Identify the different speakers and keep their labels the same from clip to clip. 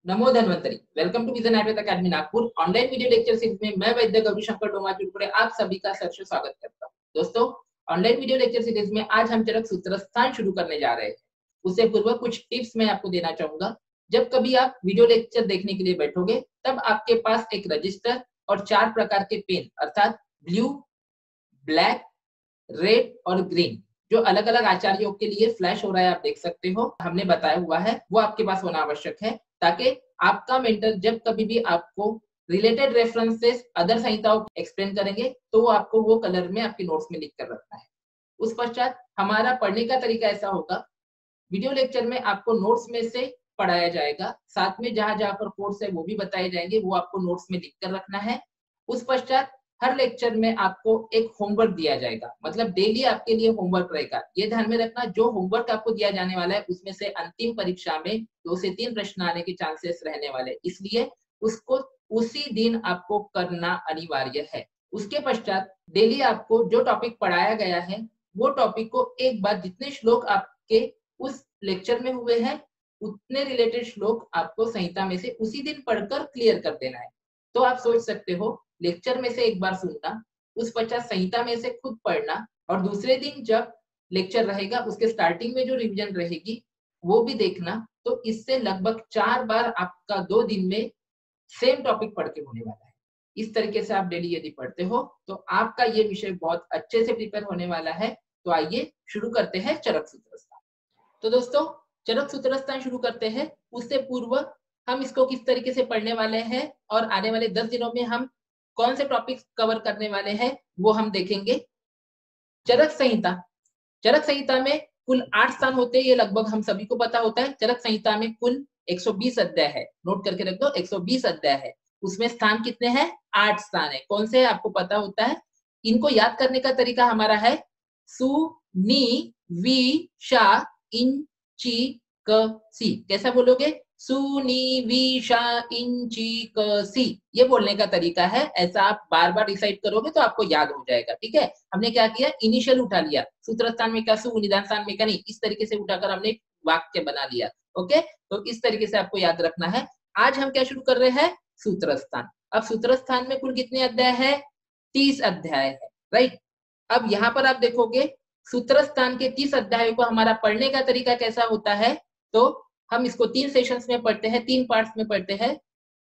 Speaker 1: NaMo Dhanvantari. Welcome to vision Ayurveda academy Nagpur. Online video lecture series में मैं वैद्य गौरीशंकर डोमाजुड़े आप सभी का सहर्ष स्वागत करता हूँ। दोस्तों, ऑनलाइन वीडियो लेक्चर सीरीज में आज हम चरक सूत्रस्थान शुरू करने जा रहे हैं। उससे पूर्व कुछ टिप्स मैं आपको देना चाहूंगा। जब कभी आप वीडियो लेक्चर देखने के लिए बैठोगे तब आपके पास एक रजिस्टर और 4 प्रकार के पेन अर्थात ब्लू, ब्लैक, रेड और ग्रीन जो अलग अलग आचार्यों के लिए फ्लैश हो रहा है, आप देख सकते हो, हमने बताया हुआ है, वो आपके पास होना आवश्यक है ताकि आपका मेंटर जब कभी भी आपको रिलेटेड रेफरेंसेस अदर संहिताओं एक्सप्लेन करेंगे तो वो आपको वो कलर में आपके नोट्स में लिख कर रखना है। उस पश्चात हमारा पढ़ने का तरीका ऐसा होगा, वीडियो लेक्चर में आपको नोट्स में से पढ़ाया जाएगा, साथ में जहां जहां पर कोर्स है वो भी बताए जाएंगे, वो आपको नोट्स में लिख कर रखना है। उस पश्चात हर लेक्चर में आपको एक होमवर्क दिया जाएगा, मतलब डेली आपके लिए होमवर्क रहेगा। ये ध्यान में रखना, जो होमवर्क आपको दिया जाने वाला है उसमें से अंतिम परीक्षा में 2 से 3 प्रश्न आने के चांसेस रहने वाले, इसलिए उसको उसी दिन आपको करना अनिवार्य है। उसके पश्चात डेली आपको जो टॉपिक पढ़ाया गया है वो टॉपिक को एक बार जितने श्लोक आपके उस लेक्चर में हुए हैं उतने रिलेटेड श्लोक आपको संहिता में से उसी दिन पढ़कर क्लियर कर देना है। तो आप सोच सकते हो, लेक्चर में से एक बार सुनना, उस पश्चात संहिता में से खुद पढ़ना और दूसरे दिन जब लेक्चर रहेगा उसके स्टार्टिंग में जो रिवीजन रहेगी वो भी देखना। तो इससे लगभग 4 बार आपका 2 दिन में सेम टॉपिक पढ़ के होने वाला है। इस तरीके से आप डेली यदि पढ़ते हो तो आपका ये विषय बहुत अच्छे से प्रिपेयर होने वाला है। तो आइए शुरू करते हैं चरक सूत्रस्थान। तो दोस्तों, चरक सूत्रस्थान शुरू करते हैं। उससे पूर्व हम इसको किस तरीके से पढ़ने वाले हैं और आने वाले 10 दिनों में हम कौन से टॉपिक्स कवर करने वाले हैं वो हम देखेंगे। चरक संहिता, चरक संहिता में कुल 8 स्थान होते हैं, ये लगभग हम सभी को पता होता है। चरक संहिता में कुल 120 अध्याय है, नोट करके रख दो, 120 अध्याय है। उसमें स्थान कितने हैं? 8 स्थान है। कौन से है आपको पता होता है। इनको याद करने का तरीका हमारा है सु, नी, वी, शा, इन, ची, क, सी। कैसा बोलोगे? सु, नी, वी, शा, इन, ची, क, सी। ये बोलने का तरीका है। ऐसा आप बार बार रिसाइट करोगे तो आपको याद हो जाएगा। ठीक है, हमने क्या किया, इनिशियल उठा लिया, सूत्रस्थान में क्या सु, निदान स्थान में क्या नी, इस तरीके से उठाकर हमने एक वाक्य बना लिया। ओके, तो इस तरीके से आपको याद रखना है। आज हम क्या शुरू कर रहे हैं? सूत्रस्थान। अब सूत्रस्थान में कुल कितने अध्याय है? 30 अध्याय है, राइट। अब यहाँ पर आप देखोगे सूत्रस्थान के 30 अध्यायों को हमारा पढ़ने का तरीका कैसा होता है। तो हम इसको 3 सेशंस में पढ़ते हैं, 3 पार्ट्स में पढ़ते हैं।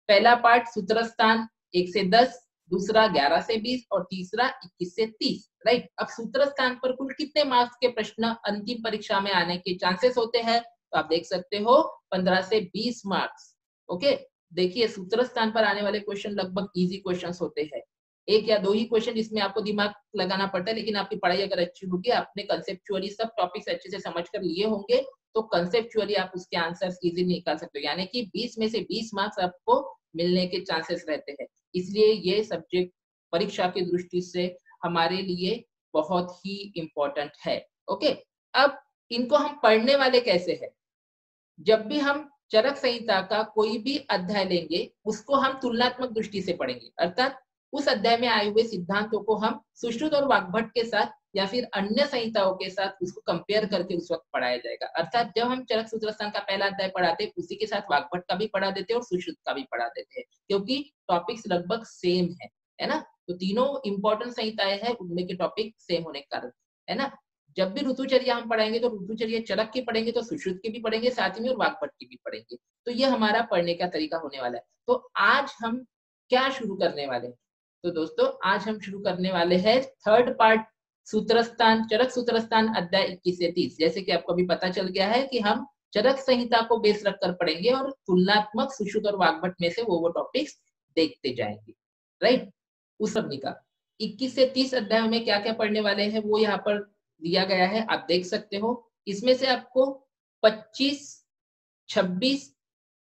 Speaker 1: पहला पार्ट सूत्रस्थान 1 से 10, दूसरा 11 से 20 और तीसरा 21 से 30, राइट। अब सूत्रस्थान पर कुल कितने मार्क्स के प्रश्न अंतिम परीक्षा में आने के चांसेस होते हैं? तो आप देख सकते हो 15 से 20 मार्क्स। ओके, देखिए सूत्रस्थान पर आने वाले क्वेश्चन लगभग इजी क्वेश्चंस होते हैं। 1 या 2 ही क्वेश्चन इसमें आपको दिमाग लगाना पड़ता है, लेकिन आपकी पढ़ाई अगर अच्छी होगी, आपने कंसेप्चुअली सब टॉपिक्स अच्छे से समझ कर लिए होंगे तो कंसेप्चुअली आप उसके आंसर्स इजीली निकाल सकते हो। यानी कि 20 में से 20 मार्क्स आपको मिलने के चांसेस रहते हैं। इसलिए ये सब्जेक्ट परीक्षा की दृष्टि से हमारे लिए बहुत ही इंपॉर्टेंट है। ओके, अब इनको हम पढ़ने वाले कैसे हैं? जब भी हम चरक संहिता का कोई भी अध्याय लेंगे उसको हम तुलनात्मक दृष्टि से पढ़ेंगे, अर्थात उस अध्याय में आए हुए सिद्धांतों को हम सुश्रुत और वाग्भट के साथ या फिर अन्य संहिताओं के साथ उसको कंपेयर करके उस वक्त पढ़ाया जाएगा। अर्थात जब हम चरक सूत्रस्थान का पहला अध्याय पढ़ाते उसी के साथ वाग्भट का भी पढ़ा देते और सुश्रुत का भी पढ़ा देते हैं, क्योंकि टॉपिक्स लगभग सेम है ना। तो तीनों इंपॉर्टेंट संहिताएं हैं, उनमें के टॉपिक सेम होने के कारण, है ना। जब भी ऋतुचर्या हम पढ़ाएंगे तो ऋतुचर्या चरक की पढ़ेंगे तो सुश्रुत की भी पढ़ेंगे साथ में और वाग्भट की भी पढ़ेंगे। तो ये हमारा पढ़ने का तरीका होने वाला है। तो आज हम क्या शुरू करने वाले हैं? तो दोस्तों, आज हम शुरू करने वाले हैं थर्ड पार्ट सूत्रस्थान, चरक सूत्रस्थान अध्याय 21 से 30। जैसे कि आपको अभी पता चल गया है कि हम चरक संहिता को बेस रखकर पढ़ेंगे और तुलनात्मक सुश्रुत और वाग्भट में से वो टॉपिक्स देखते जाएंगे, राइट। उस सबनी का 21 से 30 अध्यायों में क्या क्या पढ़ने वाले हैं वो यहाँ पर दिया गया है, आप देख सकते हो। इसमें से आपको 25, 26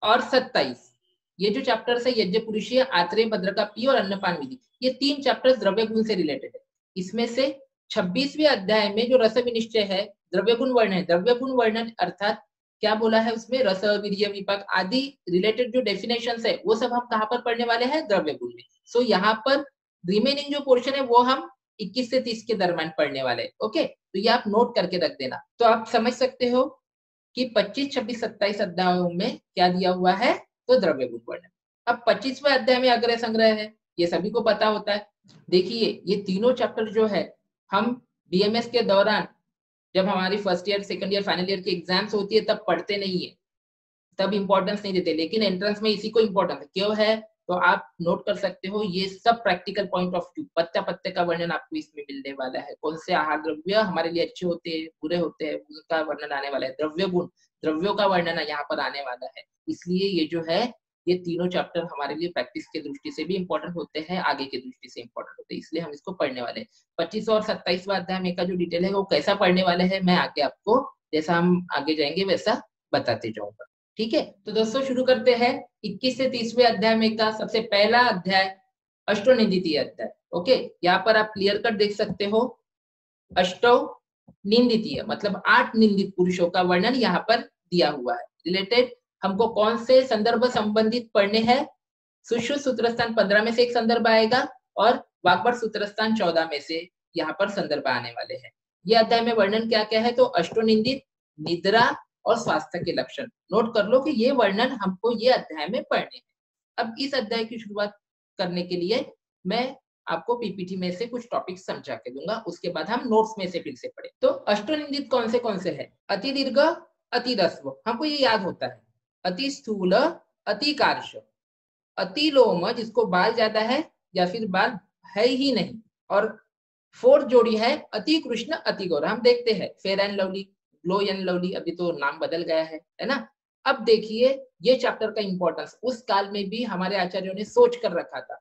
Speaker 1: और 27 ये जो चैप्टर्स है, यज्ञ पुरुषीय, आत्रेय, भद्रका पी और अन्नपान विधि, ये 3 चैप्टर्स द्रव्य गुण से रिलेटेड है। इसमें से 26वें अध्याय में जो रस विनिश्चय है, द्रव्य गुण वर्णन, द्रव्य गुण वर्णन अर्थात क्या बोला है उसमें, रस, वीर्य, विपाक आदि रिलेटेड जो डेफिनेशंस है वो सब हम कहाँ पर पढ़ने वाले हैं? द्रव्य गुण में। सो यहाँ पर रिमेनिंग जो पोर्शन है वो हम 21 से 30 के दरम्यान पढ़ने वाले हैं। ओके, तो ये आप नोट करके रख देना। तो आप समझ सकते हो कि 25, 26, 27 अध्यायों में क्या दिया हुआ है। तो द्रव्य गुण वर्णन। अब 25वें अध्याय में अग्रय संग्रह है, ये सभी को पता होता है। देखिए ये तीनों चैप्टर जो है हम बीएमएस के दौरान जब हमारी first year, second year, final year की एग्जाम्स होती है तब पढ़ते नहीं है, तब इंपॉर्टेंस नहीं देते, लेकिन एंट्रेंस में इसी को इंपॉर्टेंस है। क्यों है तो आप नोट कर सकते हो, ये सब प्रैक्टिकल पॉइंट ऑफ व्यू, पत्ते पत्ते का वर्णन आपको इसमें मिलने वाला है। कौन से आहार द्रव्य हमारे लिए अच्छे होते हैं, बुरे होते हैं, उनका वर्णन आने वाला है। द्रव्य गुण, द्रव्यों का वर्णन यहाँ पर आने वाला है। इसलिए ये जो है ये तीनों चैप्टर हमारे लिए प्रैक्टिस के दृष्टि से भी इंपॉर्टेंट होते हैं, आगे की दृष्टि से इंपॉर्टेंट होते हैं, इसलिए हम इसको पढ़ने वाले हैं। 25 और 27वां अध्याय में का जो डिटेल है वो कैसा पढ़ने वाले हैं, मैं आगे आपको जैसा हम आगे जाएंगे वैसा बताते जाऊंगा। ठीक है, तो दोस्तों शुरू करते हैं 21 से 30वें अध्याय में का सबसे पहला अध्याय अष्टोनिंदितीय अध्याय। ओके, यहाँ पर आप क्लियर कट देख सकते हो, अष्टो निंदितीय मतलब 8 निंदित पुरुषों का वर्णन यहाँ पर दिया हुआ है। रिलेटेड हमको कौन से संदर्भ संबंधित पढ़ने हैं, सुश्रुत सूत्रस्थान 15 में से एक संदर्भ आएगा और वाग्भट सूत्रस्थान 14 में से यहाँ पर संदर्भ आने वाले हैं। ये अध्याय में वर्णन क्या क्या है, तो अष्टोनिंदित, निद्रा और स्वास्थ्य के लक्षण। नोट कर लो कि ये वर्णन हमको ये अध्याय में पढ़ने हैं। अब इस अध्याय की शुरुआत करने के लिए मैं आपको पीपीटी में से कुछ टॉपिक समझा के दूंगा, उसके बाद हम नोट्स में से फिर से पढ़े। तो अष्टोनिंदित कौन से है, अति दीर्घ, अति ह्रस्व, हमको ये याद होता है। अति स्थूल, अति कार्श, अति लोम जिसको बाल ज्यादा है या फिर बाल है ही नहीं, और फोर्थ जोड़ी है अति कृष्ण, अति गौर। हम देखते हैं fair and lovely, glow and lovely, अभी तो नाम बदल गया है ना। अब देखिए ये चैप्टर का इंपॉर्टेंस उस काल में भी हमारे आचार्यों ने सोच कर रखा था।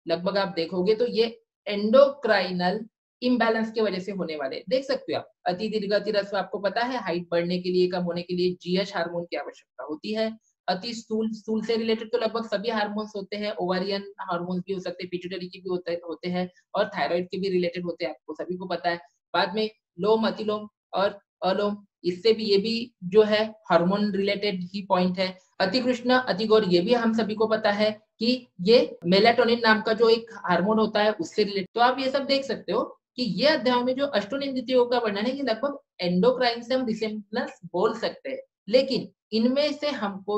Speaker 1: लगभग आप देखोगे तो ये एंडोक्राइनल इम्बैलेंस की वजह से होने वाले, देख सकते हो आप। अति दीर्घ, अति ह्रस्व, आपको पता है हाइट बढ़ने के लिए, कम होने के लिए जीएच हार्मोन की आवश्यकता होती है। अति स्थूल, स्थूल से रिलेटेड तो लगभग सभी हार्मोन्स होते हैं, ओवारियन हार्मोन्स भी हो सकते हैं, पिट्यूटरी के भी होते हैं और थायराइड के भी रिलेटेड होते हैं, आपको सभी को पता है। बाद में लोम, अतिलोम और अलोम, इससे भी ये भी जो है हार्मोन रिलेटेड ही पॉइंट है। अति कृष्ण, अति गौर, ये भी हम सभी को पता है कि ये मेलाटोनिन नाम का जो एक हार्मोन होता है उससे रिलेटेड। तो आप ये सब देख सकते हो कि ये अध्याय में जो अष्टोनिंदितों का वर्णन है ये लगभग एंडोक्राइन से हम रिसेम्बलेंस बोल सकते हैं, लेकिन इनमें से हमको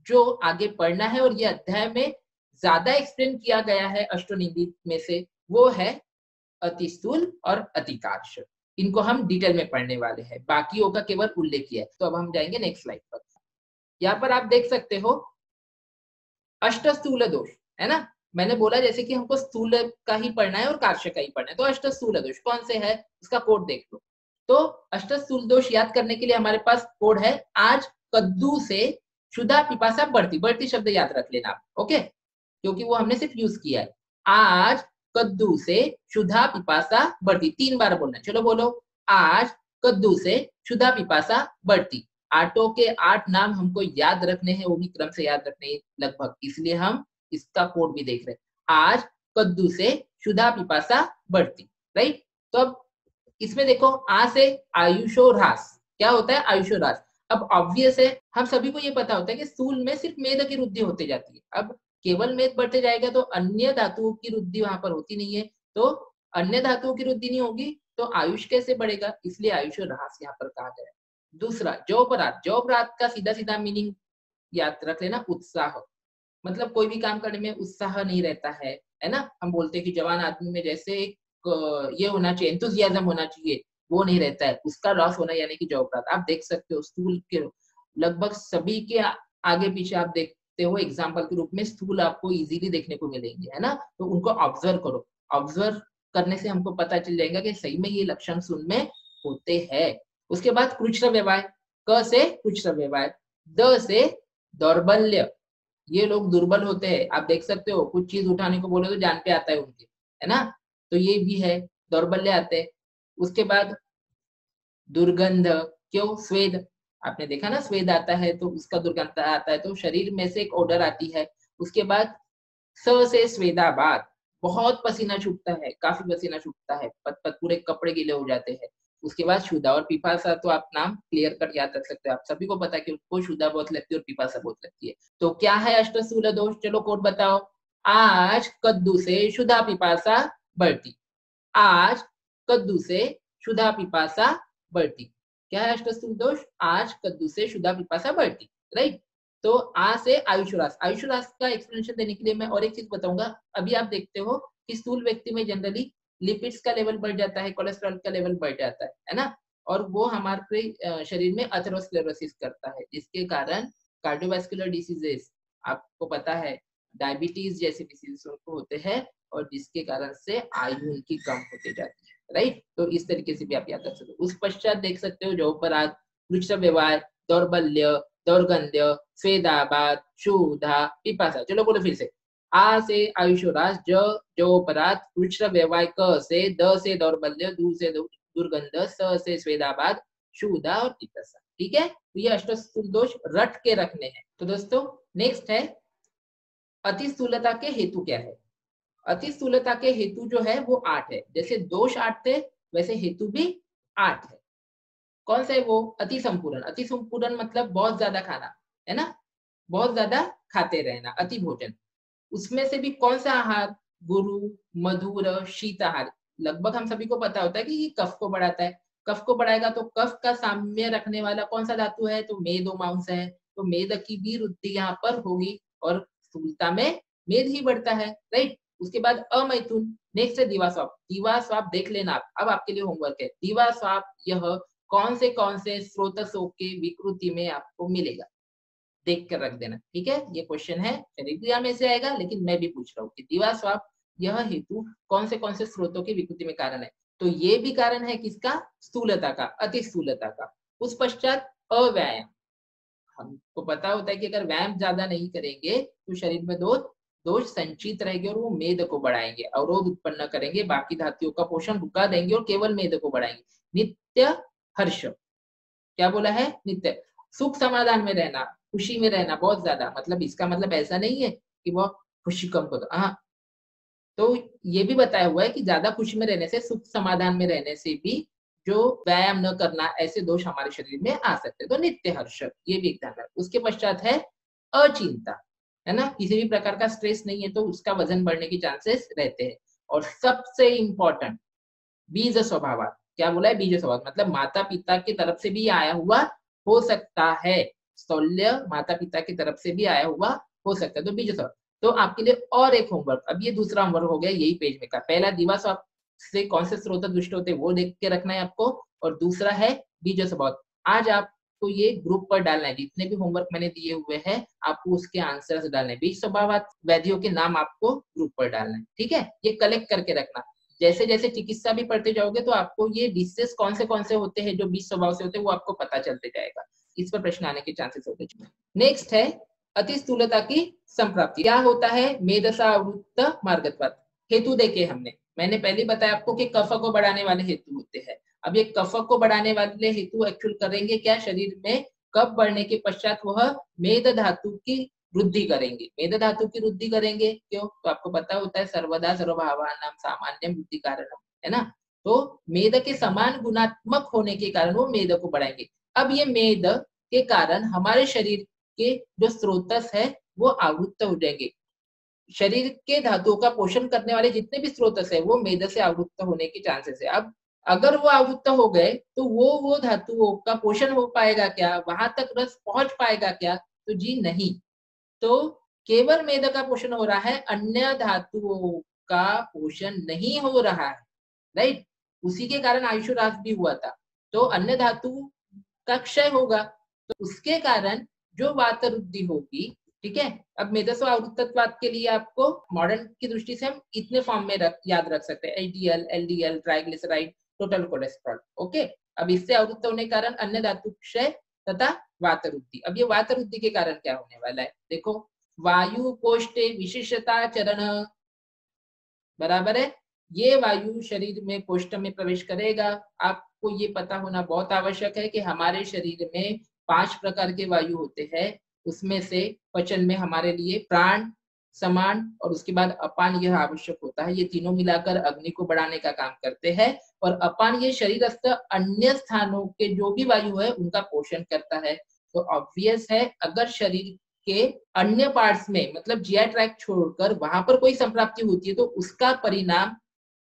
Speaker 1: जो आगे पढ़ना है और ये अध्याय में ज्यादा एक्सप्लेन किया गया है अष्टोनिंदित में से, वो है अति स्थूल और अति कार्श। इनको हम डिटेल में पढ़ने वाले हैं, बाकियों का केवल उल्लेख किया है। तो अब हम जाएंगे नेक्स्ट स्लाइड पर। यहाँ पर आप देख सकते हो अष्ट स्थूल दोष, है ना। मैंने बोला जैसे कि हमको स्थूल का ही पढ़ना है और कार्श का ही पढ़ना है, तो अष्ट स्थूल दोष कौन से है उसका कोड देख लो। तो अष्ट स्थूल दोष याद करने के लिए हमारे पास कोड है, आज कद्दू से क्षुधा पिपासा बढ़ती, बढ़ती शब्द याद रख लेना आप, ओके, क्योंकि वो हमने सिर्फ यूज किया है। आज कद्दू से क्षुधा पिपासा बढ़ती, 3 बार बोलना, चलो बोलो, आज कद्दू से क्षुधा पिपासा बढ़ती। आठों के 8 नाम हमको याद रखने हैं, वो भी क्रम से याद रखने हैं लगभग, इसलिए हम इसका कोड भी देख रहे हैं, आज कद्दू से क्षुधा पिपासा बढ़ती, राइट। तो अब इसमें देखो, आ से आयुषोह्रास, क्या होता है आयुषोह्रास। अब ऑब्वियस है, हम सभी को ये पता होता है कि स्थूल में सिर्फ मेद की वृद्धि होती जाती है। अब केवल मेद बढ़ते जाएगा तो अन्य धातुओं की वृद्धि वहां पर होती नहीं है, तो अन्य धातुओं की वृद्धि नहीं होगी तो आयुष कैसे बढ़ेगा, इसलिए आयुषोह्रास यहाँ पर कहा गया है। दूसरा जौपरात, जौपरात का सीधा सीधा मीनिंग याद रख लेना, उत्साह, मतलब कोई भी काम करने में उत्साह नहीं रहता है ना। हम बोलते हैं कि जवान आदमी में जैसे ये होना चाहिए, एंथुसियाज्म होना चाहिए, वो नहीं रहता है, उसका लॉस होना, यानी कि जौपरात। आप देख सकते हो स्थूल के लगभग सभी के आगे पीछे आप देखते हो एग्जाम्पल के रूप में स्थूल आपको इजीली देखने को मिलेंगे, है ना। तो उनको ऑब्जर्व करो, ऑब्जर्व करने से हमको पता चल जाएगा कि सही में ये लक्षण स्थूल में होते हैं। उसके बाद कृच्छ्र व्यवहार, क से कृच्छ्र व्यवहार, द से दौर्बल्य, ये लोग दुर्बल होते हैं, आप देख सकते हो कुछ चीज उठाने को बोले तो जान पे आता है उनके, है ना, तो ये भी है, दौर्बल्य आते हैं। उसके बाद दुर्गंध, क्यों, स्वेद, आपने देखा ना स्वेद आता है तो उसका दुर्गंध आता है, तो शरीर में से एक ओडर आती है। उसके बाद स से स्वेदाबाद, बहुत पसीना छूटता है, काफी पसीना छूटता है, पत पत पूरे कपड़े गीले हो जाते हैं। उसके बाद शुदा और पिपासा, तो आप नाम क्लियर कट याद रख सकते हो, आप सभी को पता है कि उनको शुदा बहुत लगती है और पिपासा बहुत लगती है। तो क्या है अष्टस्थूल दोष, चलो कोड बताओ, आज कद्दू से शुदा पिपासा बढ़ती, आज कद्दू से शुदा पिपासा बढ़ती। क्या है अष्टस्थूल दोष, आज कद्दू से शुदा पिपासा बढ़ती, राइट। तो आ से आयुष्रास। आयुष्रास का एक्सप्लेनेशन देने के लिए मैं और एक चीज बताऊंगा। अभी आप देखते हो कि स्थूल व्यक्ति में जनरली लिपिड्स का लेवल बढ़ जाता है, कोलेस्ट्रॉल का लेवल बढ़ जाता है ना, और वो हमारे शरीर में अथेरोस्क्लेरोसिस करता है, जिसके कारण कार्डियोवास्कुलर डिसीजेस, आपको पता है डायबिटीज जैसे डिसीजेस उनको होते हैं, और जिसके कारण से आयु उनकी कम होती जाती है, राइट। तो इस तरीके से भी आप याद रख सकते हो। उस पश्चात देख सकते हो जो पर आज वृक्ष व्यवहार, दौर्बल्य, दौर्गंध्य, स्वेदाबाद, क्षुधा, पिपासा। चलो बोलो फिर से। आ से आयुष्रास, ज जौपरात, वृक्ष व्यवहार, क से द से दौर्बल्य, दू से दुर्गंध, स से स्वेदाबाद, क्षुधा और पिपासा। ठीक है, तो ये अष्टस्थूल दोष रट के रखने हैं। तो दोस्तों नेक्स्ट है अति स्थूलता के हेतु क्या है। अति स्थूलता के हेतु जो है वो 8 है। जैसे दोष 8 थे वैसे हेतु भी 8 है। कौन सा है वो? अति संपूर्ण। अति संपूर्ण मतलब बहुत ज्यादा खाना, है ना, बहुत ज्यादा खाते रहना, अति भोजन। उसमें से भी कौन सा आहार? गुरु, मधुर, शीत आहार। लगभग हम सभी को पता होता है कि ये कफ को बढ़ाता है। कफ को बढ़ाएगा तो कफ का साम्य रखने वाला कौन सा धातु है? तो मेदो मांस है। तो मेद की भी वृद्धि यहाँ पर होगी और स्थूलता में मेद ही बढ़ता है, राइट। उसके बाद अमैथुन। नेक्स्ट है दिवास्वाप। दिवास्वाप देख लेना आप, अब आपके लिए होमवर्क है। दिवास्वाप यह कौन से स्रोतसों के विकृति में आपको मिलेगा, देख कर रख देना, ठीक है। ये क्वेश्चन है, शरीर क्रिया में से आएगा, लेकिन मैं भी पूछ रहा हूँ कि दिवास्वाप यह हेतु कौन से स्रोतों की विकृति में कारण है। तो ये भी कारण है किसका? स्थूलता का, अति स्थूलता का। उस पश्चात अव्यायाम। हमको पता होता है कि अगर व्यायाम ज्यादा नहीं करेंगे तो शरीर में दोष संचित रहेंगे और वो मेद को बढ़ाएंगे, अवरोध उत्पन्न करेंगे, बाकी धातुओं का पोषण रुका देंगे और केवल मेद को बढ़ाएंगे। नित्य हर्ष, क्या बोला है? नित्य सुख समाधान में रहना, खुशी में रहना बहुत ज्यादा। मतलब इसका मतलब ऐसा नहीं है कि वो खुशी कम कर दो, हाँ। तो ये भी बताया हुआ है कि ज्यादा खुशी में रहने से, सुख समाधान में रहने से भी जो व्यायाम न करना, ऐसे दोष हमारे शरीर में आ सकते हैं। तो नित्य हर्ष, ये भी एक ध्यान रखना। उसके पश्चात है अचिंता, है ना, किसी भी प्रकार का स्ट्रेस नहीं है तो उसका वजन बढ़ने की चांसेस रहते हैं। और सबसे इंपॉर्टेंट बीज स्वभाव। क्या बोला है? बीज स्वभाव मतलब माता पिता की तरफ से भी आया हुआ हो सकता है, स्थौल्य माता पिता की तरफ से भी आया हुआ हो सकता है, तो बीज स्वभाव। तो आपके लिए और एक होमवर्क, अब ये दूसरा होमवर्क हो गया यही पेज में का। पहला दिवास्वाप से कौन से स्रोत दुष्ट होते हैं वो देख के रखना है आपको, और दूसरा है बीज स्वभाव। आज आपको ये ग्रुप पर डालना है, जितने भी होमवर्क मैंने दिए हुए हैं आपको उसके आंसर्स डालने हैं। बीज स्वभाव व्याधियों के नाम आपको ग्रुप पर डालना है, ठीक है। ये कलेक्ट करके रखना। जैसे जैसे चिकित्सा भी पढ़ते जाओगे तो आपको ये डिसीज कौन से होते हैं जो बीज स्वभाव से होते हैं वो आपको पता चलते जाएगा। इस पर प्रश्न आने के चांसेस होते हैं। नेक्स्ट है अति स्थूलता की संप्राप्ति। क्या होता है? मेदसा आवृत्त मार्गत्वात्। हेतु देखे हमने, मैंने पहले बताया आपको कि कफ को बढ़ाने वाले हेतु होते हैं। अब ये कफ को बढ़ाने वाले हेतु एक्चुअल करेंगे क्या शरीर में? कफ बढ़ने के पश्चात वह मेद धातु की वृद्धि करेंगे। मेद धातु की वृद्धि करेंगे, क्यों? तो आपको पता होता है सर्वदा सर्वभावानां सामान्यम वृद्धि कारणम, है ना। तो मेद के समान गुणात्मक होने के कारण वो मेद को बढ़ाएंगे। अब ये मेद के कारण हमारे शरीर के जो स्रोतस है वो आवृत्त हो जाएंगे। शरीर के धातुओं का पोषण करने वाले जितने भी स्रोतस है वो मेद से आवृत्त होने के चांसेस है। अब अगर वो आवृत्त हो गए तो वो धातुओं का पोषण हो पाएगा क्या? वहां तक रस पहुंच पाएगा क्या? तो जी नहीं। तो केवल मेद का पोषण हो रहा है, अन्य धातुओं का पोषण नहीं हो रहा है, राइट। उसी के कारण आयुष्रास भी हुआ था। तो अन्य धातु का क्षय होगा, तो उसके कारण जो वात वृद्धि होगी, ठीक है। अब मेदस्व आवृत्तत्वाद के लिए आपको मॉडर्न की दृष्टि से हम इतने फॉर्म में याद रख सकते हैं, HDL, LDL, triglyceride, total cholesterol, okay. अब इससे आवृत्त होने के कारण अन्य धातु क्षय तथा वात वृद्धि। अब ये वात वृद्धि के कारण क्या होने वाला है? देखो, वायु कोष्ठे विशेषता चरण, बराबर है। ये वायु शरीर में कोष्ठ में प्रवेश करेगा। आपको ये पता होना बहुत आवश्यक है कि हमारे शरीर में 5 प्रकार के वायु होते हैं। उसमें से पचन में हमारे लिए प्राण, समान और उसके बाद अपान यह आवश्यक होता है। ये तीनों मिलाकर अग्नि को बढ़ाने का काम करते हैं। और अपान ये शरीरस्थ अन्य स्थानों के जो भी वायु है उनका पोषण करता है। तो ऑब्वियस है अगर शरीर के अन्य पार्ट्स में मतलब जीआई ट्रैक्ट छोड़कर वहां पर कोई संप्राप्ति होती है तो उसका परिणाम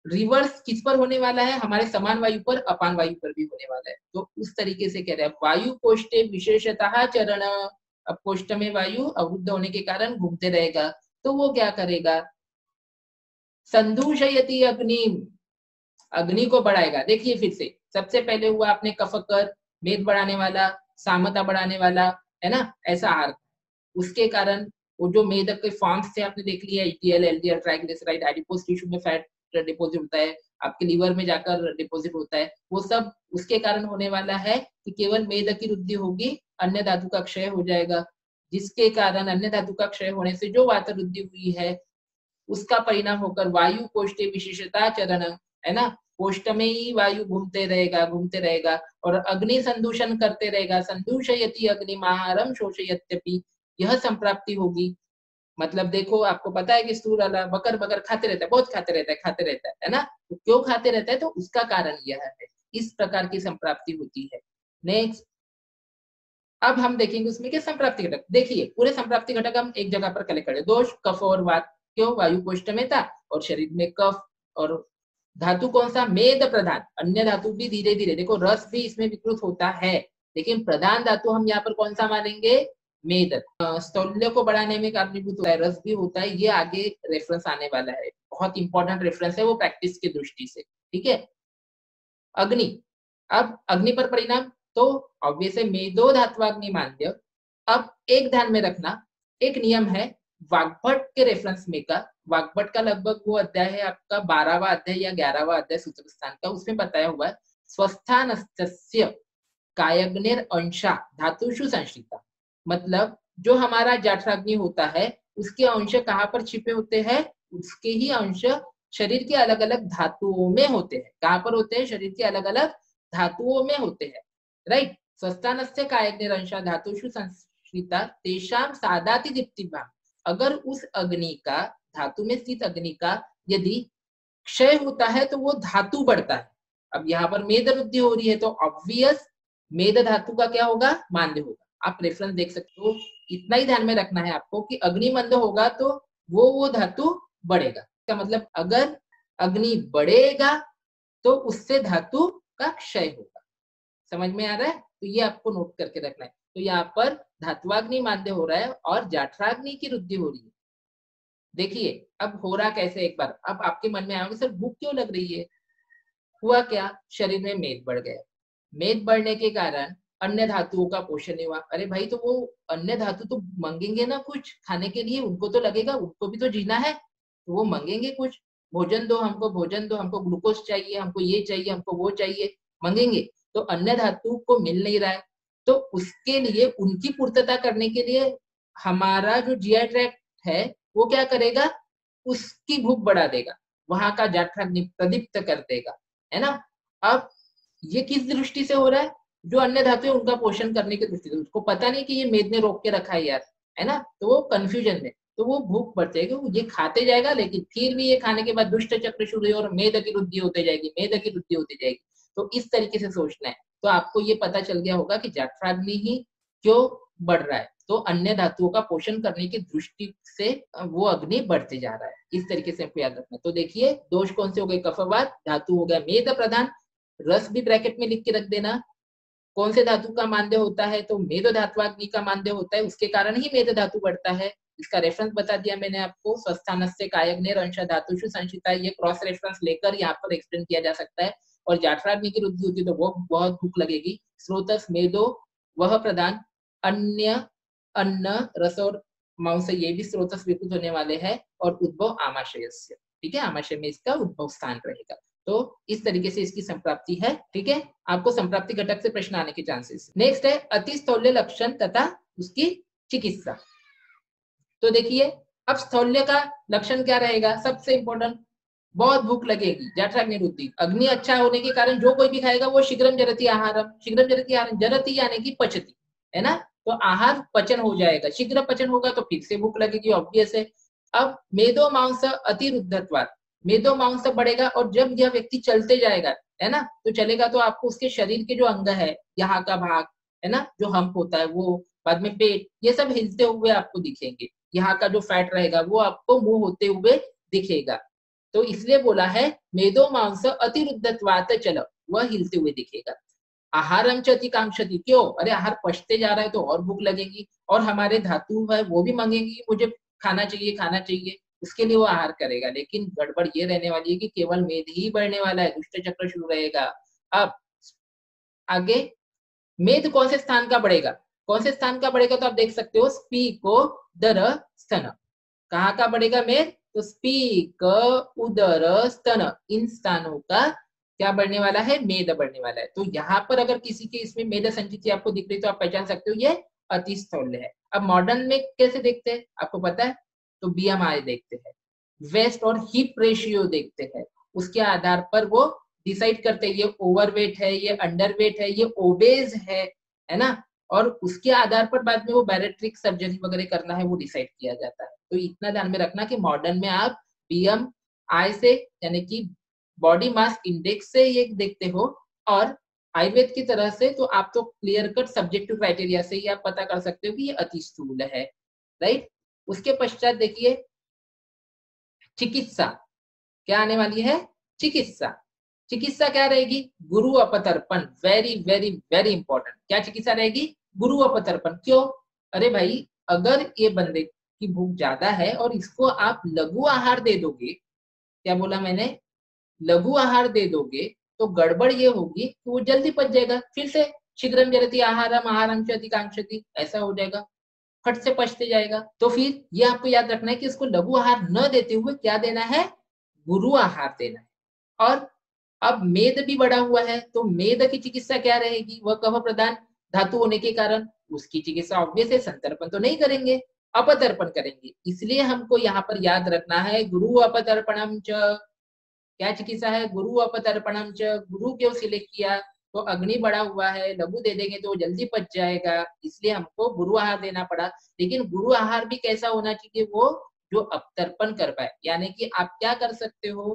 Speaker 1: रिवर्स किस पर होने वाला है? हमारे समान वायु पर, अपान वायु पर भी होने वाला है। तो उस तरीके से कह रहे हैं वायु कोष्ठे विशेषतः चरण, अब कोष्ठ में वायु अवरुद्ध होने के कारण घूमते रहेगा, तो वो क्या करेगा, संदूषयति अग्नि, अग्नि को बढ़ाएगा। देखिए फिर से, सबसे पहले हुआ आपने कफकर, मेद बढ़ाने वाला, सामता बढ़ाने वाला, है ना, ऐसा आहार। उसके कारण वो जो मेदक के फॉर्म्स थे आपने देख लिया, HDL, LDL, triglyceride, adipose tissue में फैट डिपॉजिट होता है, आपके लीवर में जाकर डिपॉजिट होता है, वो सब उसके कारण होने वाला है कि केवल मेद की वृद्धि होगी, अन्य धातु का क्षय हो जाएगा, जिसके कारण अन्य धातु का क्षय होने से जो वात वृद्धि हुई है उसका परिणाम होकर वायु कोष्ठे विशेषता चरण, है ना, कोष्ठ में ही वायु घूमते रहेगा और अग्नि संदूषण करते रहेगा। संदूषयति अग्निमाहारम शोषयत्यपि, यह संप्राप्ति होगी। मतलब देखो, आपको पता है कि स्थूल वाला बकर बकर खाते रहता है, बहुत खाते रहता है ना, तो क्यों खाते रहता है, तो उसका कारण यह है, इस प्रकार की संप्राप्ति होती है। नेक्स्ट, अब हम देखेंगे उसमें क्या संप्राप्ति घटक। देखिए पूरे संप्राप्ति घटक हम एक जगह पर कलेक्ट करें। दोष, कफ और वात, क्यों, वायु कोष्ठ में था और शरीर में कफ, और धातु कौन सा, मेद प्रधान। अन्य धातु भी धीरे धीरे, देखो रस भी इसमें विकृत होता है, लेकिन प्रधान धातु हम यहाँ पर कौन सा मानेंगे, मेद। स्थौल्य को बढ़ाने में कारणीभूत होता है, रस भी होता है, ये आगे रेफरेंस आने वाला है, बहुत इंपॉर्टेंट रेफरेंस है वो प्रैक्टिस की दृष्टि से, ठीक है। अग्नि, अब अग्नि पर परिणाम, तो ऑब्वियस है मेदो धात्वाग्नि मांद्य। अब एक ध्यान में रखना, एक नियम है वाग्भट के रेफरेंस में का, वाग्भट का लगभग वो अध्याय है आपका 12वां अध्याय या 11वां अध्याय सूत्र स्थान का, उसमें बताया हुआ है स्वस्थानस्य कायग्निर अंशा धातुषु संश्रिता, मतलब जो हमारा जठराग्नि होता है उसके अंश कहाँ पर छिपे होते हैं, उसके ही अंश शरीर के अलग अलग धातुओं में होते हैं। कहाँ पर होते हैं, शरीर के अलग अलग धातुओं में होते हैं, राइट। स्वस्थानस्य कायग्निर अंशा धातुषु संश्रिता तेषाम सादाति दीप्तिभ्याम, अगर उस अग्नि का, धातु में स्थित अग्नि का यदि क्षय होता है तो वो धातु बढ़ता है। अब यहाँ पर मेद वृद्धि हो रही है तो ऑब्वियस मेद धातु का क्या होगा, मांद्य होगा। आप रेफरेंस देख सकते हो, इतना ही ध्यान में रखना है आपको कि अग्नि मंद होगा तो वो धातु बढ़ेगा। इसका मतलब अगर अग्नि बढ़ेगा तो उससे धातु का क्षय होगा। समझ में आ रहा है, तो ये आपको नोट करके रखना है। तो यहाँ पर धात्वाग्नि मांद्य हो रहा है और जठराग्नि की वृद्धि हो रही है। देखिए अब हो रहा कैसे, एक बार अब आपके मन में आएगा सर भूख क्यों लग रही है, हुआ क्या, शरीर में मेद बढ़ गया, मेद बढ़ने के कारण अन्य धातुओं का पोषण नहीं हुआ। अरे भाई, तो वो अन्य धातु तो मांगेंगे ना कुछ खाने के लिए, उनको तो लगेगा, उनको भी तो जीना है, तो वो मांगेंगे कुछ, भोजन दो हमको, भोजन दो हमको, ग्लूकोज चाहिए हमको, ये चाहिए हमको, वो चाहिए, मांगेंगे। तो अन्य धातु को मिल नहीं रहा है, तो उसके लिए, उनकी पूर्तता करने के लिए हमारा जो जीआई ट्रैक्ट है वो क्या करेगा, उसकी भूख बढ़ा देगा, वहां का जठराग्नि प्रदीप्त कर देगा, है ना। अब ये किस दृष्टि से हो रहा है, जो अन्य धातु है उनका पोषण करने की दृष्टि से, उसको पता नहीं कि ये मेद ने रोक के रखा है यार, है ना, तो वो कंफ्यूजन में, तो वो भूख बढ़ जाएगी, वो ये खाते जाएगा, लेकिन फिर भी ये खाने के बाद दुष्ट चक्र शुरू और मेद की वृद्धि होती जाएगी, मेद की वृद्धि होती जाएगी। तो इस तरीके से सोचना है, तो आपको ये पता चल गया होगा कि जठराग्नि ही क्यों बढ़ रहा है, तो अन्य धातुओं का पोषण करने की दृष्टि से वो अग्नि बढ़ते जा रहा है, इस तरीके से आपको याद रखना। तो देखिए दोष कौन से हो गए, कफवात, धातु हो गया मेद प्रधान, रस भी ब्रैकेट में लिख के रख देना। कौन से धातु का मांद्य होता है, तो मेद धात्वाग्नि का मांद्य होता है, उसके कारण ही मेद धातु बढ़ता है। इसका रेफरेंस बता दिया मैंने आपको, स्वस्थानस्य कायग्निर अंश धातुषु संचिता, ये क्रॉस रेफरेंस लेकर यहाँ पर एक्सप्लेन किया जा सकता है। और जठराग्नि की वृद्धि होती है तो वो बहुत भूख लगेगी। स्रोतस मेदो वह प्रधान, अन्य अन्न रस और मांस, ये भी स्रोतस विकृत होने वाले हैं, और उद्भव आमाशयस्य, ठीक है, आमाशय में इसका उद्भव स्थान रहेगा। तो इस तरीके से इसकी संप्राप्ति है, ठीक है। आपको संप्राप्ति घटक से प्रश्न आने के चांसेस। नेक्स्ट है अतिस्थौल्य लक्षण तथा उसकी चिकित्सा। तो देखिए अब स्थौल्य का लक्षण क्या रहेगा, सबसे इंपॉर्टेंट, बहुत भूख लगेगी, जठराग्नि वृद्धि, अग्नि अच्छा होने के कारण जो कोई भी खाएगा वो शीघ्रम जरति आहारम, शीघ्रम जरति आहारम, जरति यानी कि पचती, है ना, तो आहार पचन हो जाएगा, शीघ्र पचन होगा तो फिर से भूख लगेगी, ऑब्वियस है। अब मेदो मांस अतिरुद्धत्वात्, मेदो मांस बढ़ेगा, और जब यह व्यक्ति चलते जाएगा, है ना, तो चलेगा तो आपको उसके शरीर के जो अंग है, यहाँ का भाग, है ना, जो हम्प होता है वो, बाद में पेट, ये सब हिलते हुए आपको दिखेंगे, यहाँ का जो फैट रहेगा वो आपको मूव होते हुए दिखेगा। तो इसलिए बोला है मेदो मांस अतिरुद्धत्वात् चल, वह हिलते हुए दिखेगा। आहारम च अतिकांक्षति, क्यों? अरे आहार पचते जा रहा है तो और भूख लगेगी, और हमारे धातु है वो भी मांगेंगी मुझे खाना चाहिए खाना चाहिए, उसके लिए वो आहार करेगा। लेकिन गड़बड़ ये रहने वाली है कि केवल मेद ही बढ़ने वाला है, दुष्ट चक्र शुरू रहेगा। अब आगे मेद कौन से स्थान का बढ़ेगा? कौन से स्थान का बढ़ेगा? तो आप देख सकते हो स्पीको दर स्तन, कहाँ का बढ़ेगा मेद? तो स्पीक उदर स्तन, इन स्थानों का क्या बढ़ने वाला है? मेद बढ़ने वाला है। तो यहाँ पर अगर किसी के इसमें मेद संचिति आपको दिख रही तो आप पहचान सकते हो ये अतिस्थौल्य है। अब मॉडर्न में कैसे देखते हैं आपको पता है? तो बीएमआई देखते हैं, वेस्ट और हिप रेशियो देखते हैं, उसके आधार पर वो डिसाइड करते हैं ये ओवरवेट है, ये अंडरवेट है, ये ओबेज है ना, और उसके आधार पर बाद में वो बैरेट्रिक सर्जरी वगैरह करना है वो डिसाइड किया जाता है। तो इतना ध्यान में रखना कि मॉडर्न में आप बीएमआई से यानी कि बॉडी मास इंडेक्स से ये देखते हो, और आयुर्वेद की तरह से तो आप तो क्लियर कट सब्जेक्टिव क्राइटेरिया से ही आप पता कर सकते हो कि ये अति स्थूल है, राइट। उसके पश्चात देखिए चिकित्सा क्या आने वाली है? चिकित्सा, चिकित्सा क्या रहेगी? गुरु अपतर्पण, वेरी वेरी वेरी इंपॉर्टेंट। क्या चिकित्सा रहेगी? गुरु अपतर्पण। क्यों? अरे भाई अगर ये बंदे की भूख ज्यादा है और इसको आप लघु आहार दे दोगे, क्या बोला मैंने? लघु आहार दे दोगे तो गड़बड़ ये होगी कि वो जल्दी पच जाएगा, फिर से शीघ्रम जरति आहारम आहारम च अतिकांक्षति, ऐसा हो जाएगा, फट से पचते जाएगा। तो फिर ये आपको याद रखना है कि इसको लघु आहार न देते हुए क्या देना है? गुरु आहार देना है। और अब मेद भी बढ़ा हुआ है तो मेद की चिकित्सा क्या रहेगी? वह कफ प्रदान धातु होने के कारण उसकी चिकित्सा ऑब्वियस है, संतर्पण तो नहीं करेंगे, अपतर्पण करेंगे। इसलिए हमको यहाँ पर याद रखना है गुरु अपतर्पणम च। क्या चिकित्सा है? गुरु अपतर्पणम च। गुरु क्यों सिलेक्ट किया? तो अग्नि बढ़ा हुआ है, लघु दे देंगे तो जल्दी पच जाएगा, इसलिए हमको गुरु आहार देना पड़ा। लेकिन गुरु आहार भी कैसा होना चाहिए? वो जो अपतर्पण कर पाए, यानी कि आप क्या कर सकते हो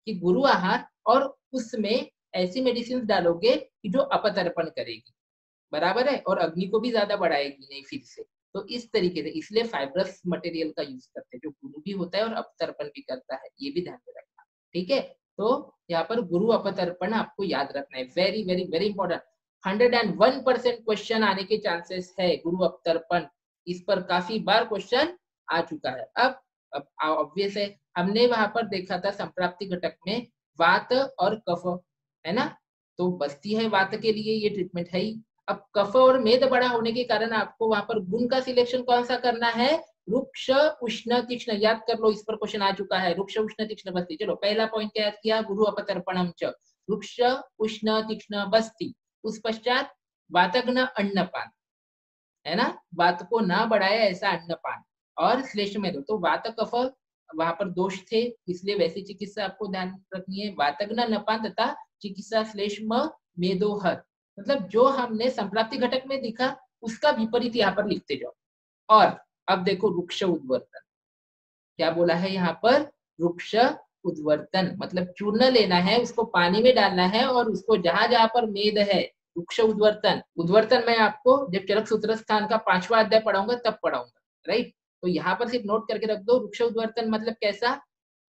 Speaker 1: कि गुरु आहार और उसमें ऐसी मेडिसिन डालोगे कि जो अपतर्पण करेगी, बराबर है, और अग्नि को भी ज्यादा बढ़ाएगी नहीं फिर से। तो इस तरीके से इसलिए फाइब्रस मटेरियल का यूज करते हैं जो गुरु भी होता है और अपतर्पण भी करता है, ये भी ध्यान में रखना, ठीक है। तो यहाँ पर गुरु अपतर्पण आपको याद रखना है, very very very important. 101% question आने के चांसेस है गुरु अपतर्पण, इस पर काफी बार क्वेश्चन आ चुका है। अब ऑब्वियस है, हमने वहां पर देखा था संप्राप्ति घटक में वात और कफ, है ना, तो बस्ती है वात के लिए, ये ट्रीटमेंट है ही। अब कफ और मेद बड़ा होने के कारण आपको वहां पर गुण का सिलेक्शन कौन सा करना है? रुक्ष उष्ण तीक्ष्ण, याद कर लो, इस पर क्वेश्चन आ चुका है। रुक्ष उष्ण तीक्ष्ण बस्ती, चलो पहला पॉइंट क्या याद किया? गुरु अपतर्पणम च, रुक्ष उष्ण तीक्ष्ण बस्ती। उस पश्चात वातग्न अन्नपान, है ना, वात को ना बढ़ाए ऐसा अन्नपान, और श्लेष्म में तो वात कफ वहां पर दोष थे, इसलिए वैसी चिकित्सा आपको ध्यान रखनी है। वातग्न नपान तथा चिकित्सा श्लेष्म मेदोहर, मतलब जो हमने संप्राप्ति घटक में दिखा उसका विपरीत यहाँ पर लिखते जाओ। और अब देखो रुक्ष उद्वर्तन, क्या बोला है यहाँ पर? रुक्ष उद्वर्तन मतलब चूर्ण लेना है, उसको पानी में डालना है और उसको जहां जहां पर मेद है, रुक्ष उद्वर्तन। उद्वर्तन मैं आपको जब चरक सूत्र स्थान का 5वां अध्याय पढ़ाऊंगा तब पढ़ाऊंगा, राइट। तो यहाँ पर सिर्फ नोट करके रख दो, रुक्ष उद्वर्तन मतलब कैसा?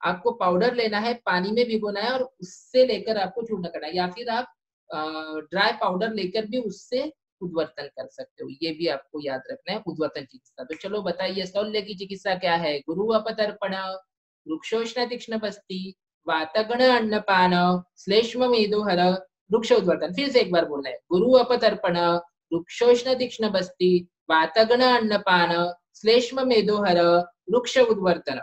Speaker 1: आपको पाउडर लेना है, पानी में भिगोना है और उससे लेकर आपको चूर्ण करना है, या फिर आप ड्राई पाउडर लेकर भी उससे उद्वर्तन कर सकते हो, ये भी आपको याद रखना है उद्वर्तन चिकित्सा। तो चलो बताइए स्थौल्य की चिकित्सा क्या है? गुरु अपतर्पण, वृक्षोष्ण तीक्ष्ण बस्ती, वातगण अन्नपान, श्लेष्म मेदोहर, वृक्ष उद्वर्तन। फिर से एक बार बोलना है, गुरु अपतर्पण, वृक्षोष्ण तीक्ष्ण बस्ती, वातगण अन्नपान, श्लेष्म मेदोहर, वृक्ष उद्वर्तन।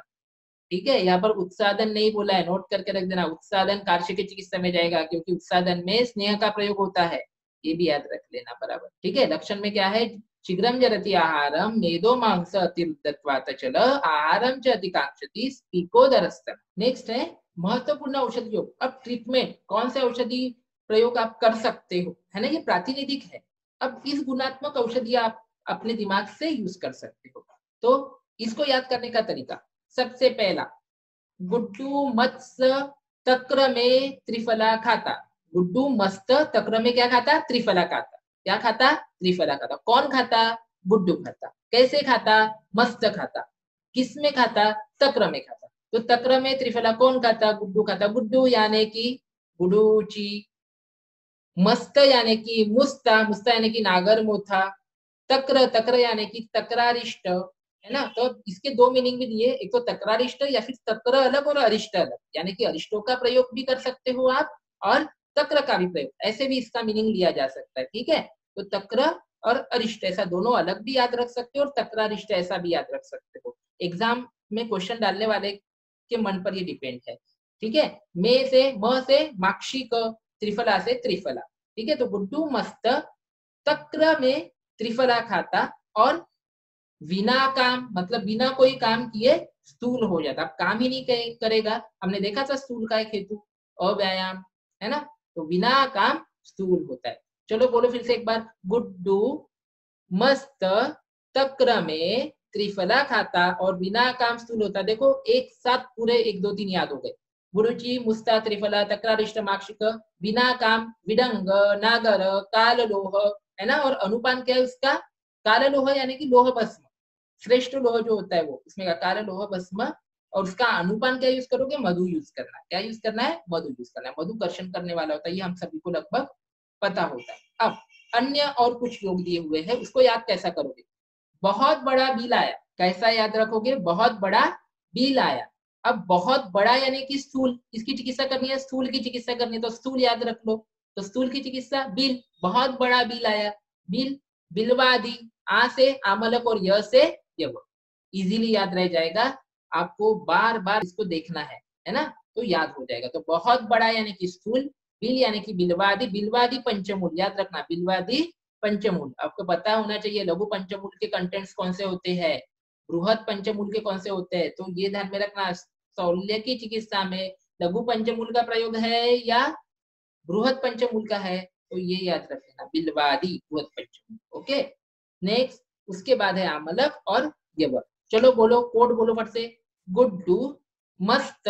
Speaker 1: ठीक है, यहाँ पर उत्सादन नहीं बोला है, नोट करके रख देना। उत्सादन कार्शिक चिकित्सा में जाएगा क्योंकि उत्सादन में स्नेह का प्रयोग होता है, ये भी याद रख लेना बराबर, ठीक है। लक्षण में क्या है? शीघ्रम जरति आहारम, मेदो मांस अतिरुद्धत्वात् चल, आहारम च अतिकांक्षति, स्पीकोदरस्तन। नेक्स्ट है महत्वपूर्ण औषधि योग। अब ट्रीटमेंट कौन से औषधि प्रयोग आप कर सकते हो, है ना, ये प्रातिनिधिक है। अब इस गुणात्मक औषधि आप अपने दिमाग से यूज कर सकते हो। तो इसको याद करने का तरीका, सबसे पहला, गुड्डू मत्स्य तक्र में त्रिफला खाता। गुड्डू मस्त तक्र में क्या खाता? त्रिफला खाता। क्या खाता? त्रिफला खाता। कौन खाता? गुड्डू खाता। कैसे खाता? मस्त खाता। किस में खाता? तक्र में खाता। तो तक्र में त्रिफला कौन खाता? गुड्डू खाता। गुड्डू यानी कि गुडूची, मस्त यानी कि मुस्ता, मुस्ता यानी कि नागर मोथा, तक्र, तक्र यानी कि तकरारिष्ट, है ना। तो इसके दो मीनिंग भी दिए, एक तो तकरारिष्ट या फिर तक्र अलग और अरिष्ट अलग, यानी कि अरिष्टों का प्रयोग भी कर सकते हो आप और तक्र का भी प्रयोग, ऐसे भी इसका मीनिंग लिया जा सकता है। ठीक है, तो तक्र और अरिष्ट ऐसा दोनों अलग भी याद रख सकते हो और तकरारिष्ट ऐसा भी याद रख सकते हो। एग्जाम में क्वेश्चन डालने वाले के मन पर ये डिपेंड है। ठीक है, मे से म से माक्षिक, त्रिफला से त्रिफला। ठीक है, तो गुड्डू मस्त तक्र में त्रिफला खाता और बिना काम मतलब बिना कोई काम किए स्थूल हो जाता। अब काम ही नहीं करेगा, हमने देखा था स्थूल का एक हेतु अव्यायाम, है ना। तो बिना काम स्थूल होता है। चलो बोलो फिर से एक बार, गुड्डू मस्त तक्र में त्रिफला खाता और बिना काम स्थूल होता। देखो एक साथ पूरे 1 2 3 याद हो गए। गुरुची मुस्ता त्रिफला तक्रारिष्ट माक्षिक बिना काम विडंग नागर काल लोह, है ना। और अनुपान क्या है उसका, काल लोह यानी कि लोह भस्म, श्रेष्ठ लोह जो होता है वो इसमें काल लोह भस्म। और उसका अनुपान क्या यूज करोगे, मधु यूज करना है। क्या यूज करना है, मधु यूज करना है। मधु कर्षण करने वाला होता है, ये हम सभी को लगभग पता होता है। अब अन्य और कुछ योग दिए हुए हैं, उसको याद कैसा करोगे। बहुत बड़ा बिल आया, कैसा याद रखोगे, बहुत बड़ा बिल आया। अब बहुत बड़ा यानी कि स्थूल, इसकी चिकित्सा करनी है, स्थूल की चिकित्सा करनी है, तो स्थूल याद रख लो। तो स्थूल की चिकित्सा बिल, बहुत बड़ा बिल आया, बिल, बिलवादी, आ से आमलक और य से यव, इजीली याद रह जाएगा। आपको बार बार इसको देखना है ना, तो याद हो जाएगा। तो बहुत बड़ा यानी कि स्थूल, बिल यानी कि बिलवादी, बिलवादी पंचमूल याद रखना, बिलवादी पंचमूल। आपको पता होना चाहिए लघु पंचमूल के कंटेंट्स कौन से होते हैं, बृहद पंचमूल के कौन से होते हैं, तो ये ध्यान में रखना। शौल्य की चिकित्सा में लघु पंचमूल का प्रयोग है या बृहद पंचमूल का है, तो ये याद रख लेना, बिलवादी बृहद पंचमूल। ओके, नेक्स्ट उसके बाद है आमलक और यव। चलो बोलो, कोड बोलो फट से, गुड्डू मस्त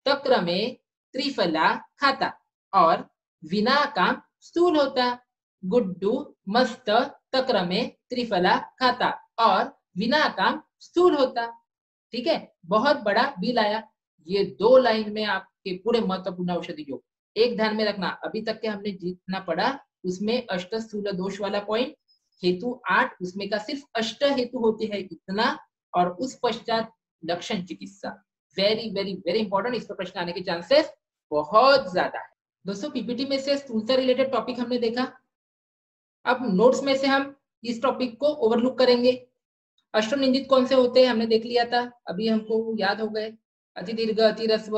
Speaker 1: तक्र में त्रिफला खाता और बिना काम स्थूल होता। गुड्डू मस्त तक्र में त्रिफला खाता और बिना काम स्थूल होता। ठीक है, बहुत बड़ा बिल आया। ये 2 लाइन में आपके पूरे महत्वपूर्ण औषधि योग। एक ध्यान में रखना, अभी तक के हमने जितना पढ़ा उसमें अष्ट स्थूल दोष वाला पॉइंट, हेतु 8, उसमें का सिर्फ अष्ट हेतु होते हैं इतना, और उस पश्चात लक्षण चिकित्सा। वेरी वेरी वेरी इंपॉर्टेंट, इस पर प्रश्न आने के चांसेस बहुत ज्यादा है। दोस्तों पीपीटी में से स्थूलता रिलेटेड टॉपिक हमने देखा, अब नोट्स में से हम इस टॉपिक को ओवरलुक करेंगे। अष्टनिंदित कौन से होते हैं हमने देख लिया था, अभी हमको याद हो गए। अति दीर्घ, अति रस्व,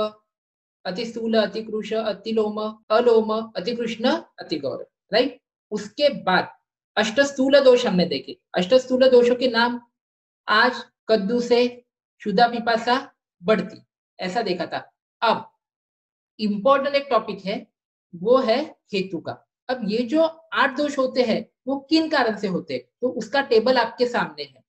Speaker 1: अति स्थूल, अति कृश, अति लोम, अलोम, अति कृष्ण, अति गौर, राइट। उसके बाद अष्टस्थूल दोष हमने देखे। अष्टस्थूल दोषों के नाम आज कद्दू से, क्षुधा पिपासा, बढ़ती, ऐसा देखा था। अब इंपॉर्टेंट एक टॉपिक है, वो है हेतु का। अब ये जो 8 दोष होते हैं वो किन कारण से होते हैं, तो उसका टेबल आपके सामने है।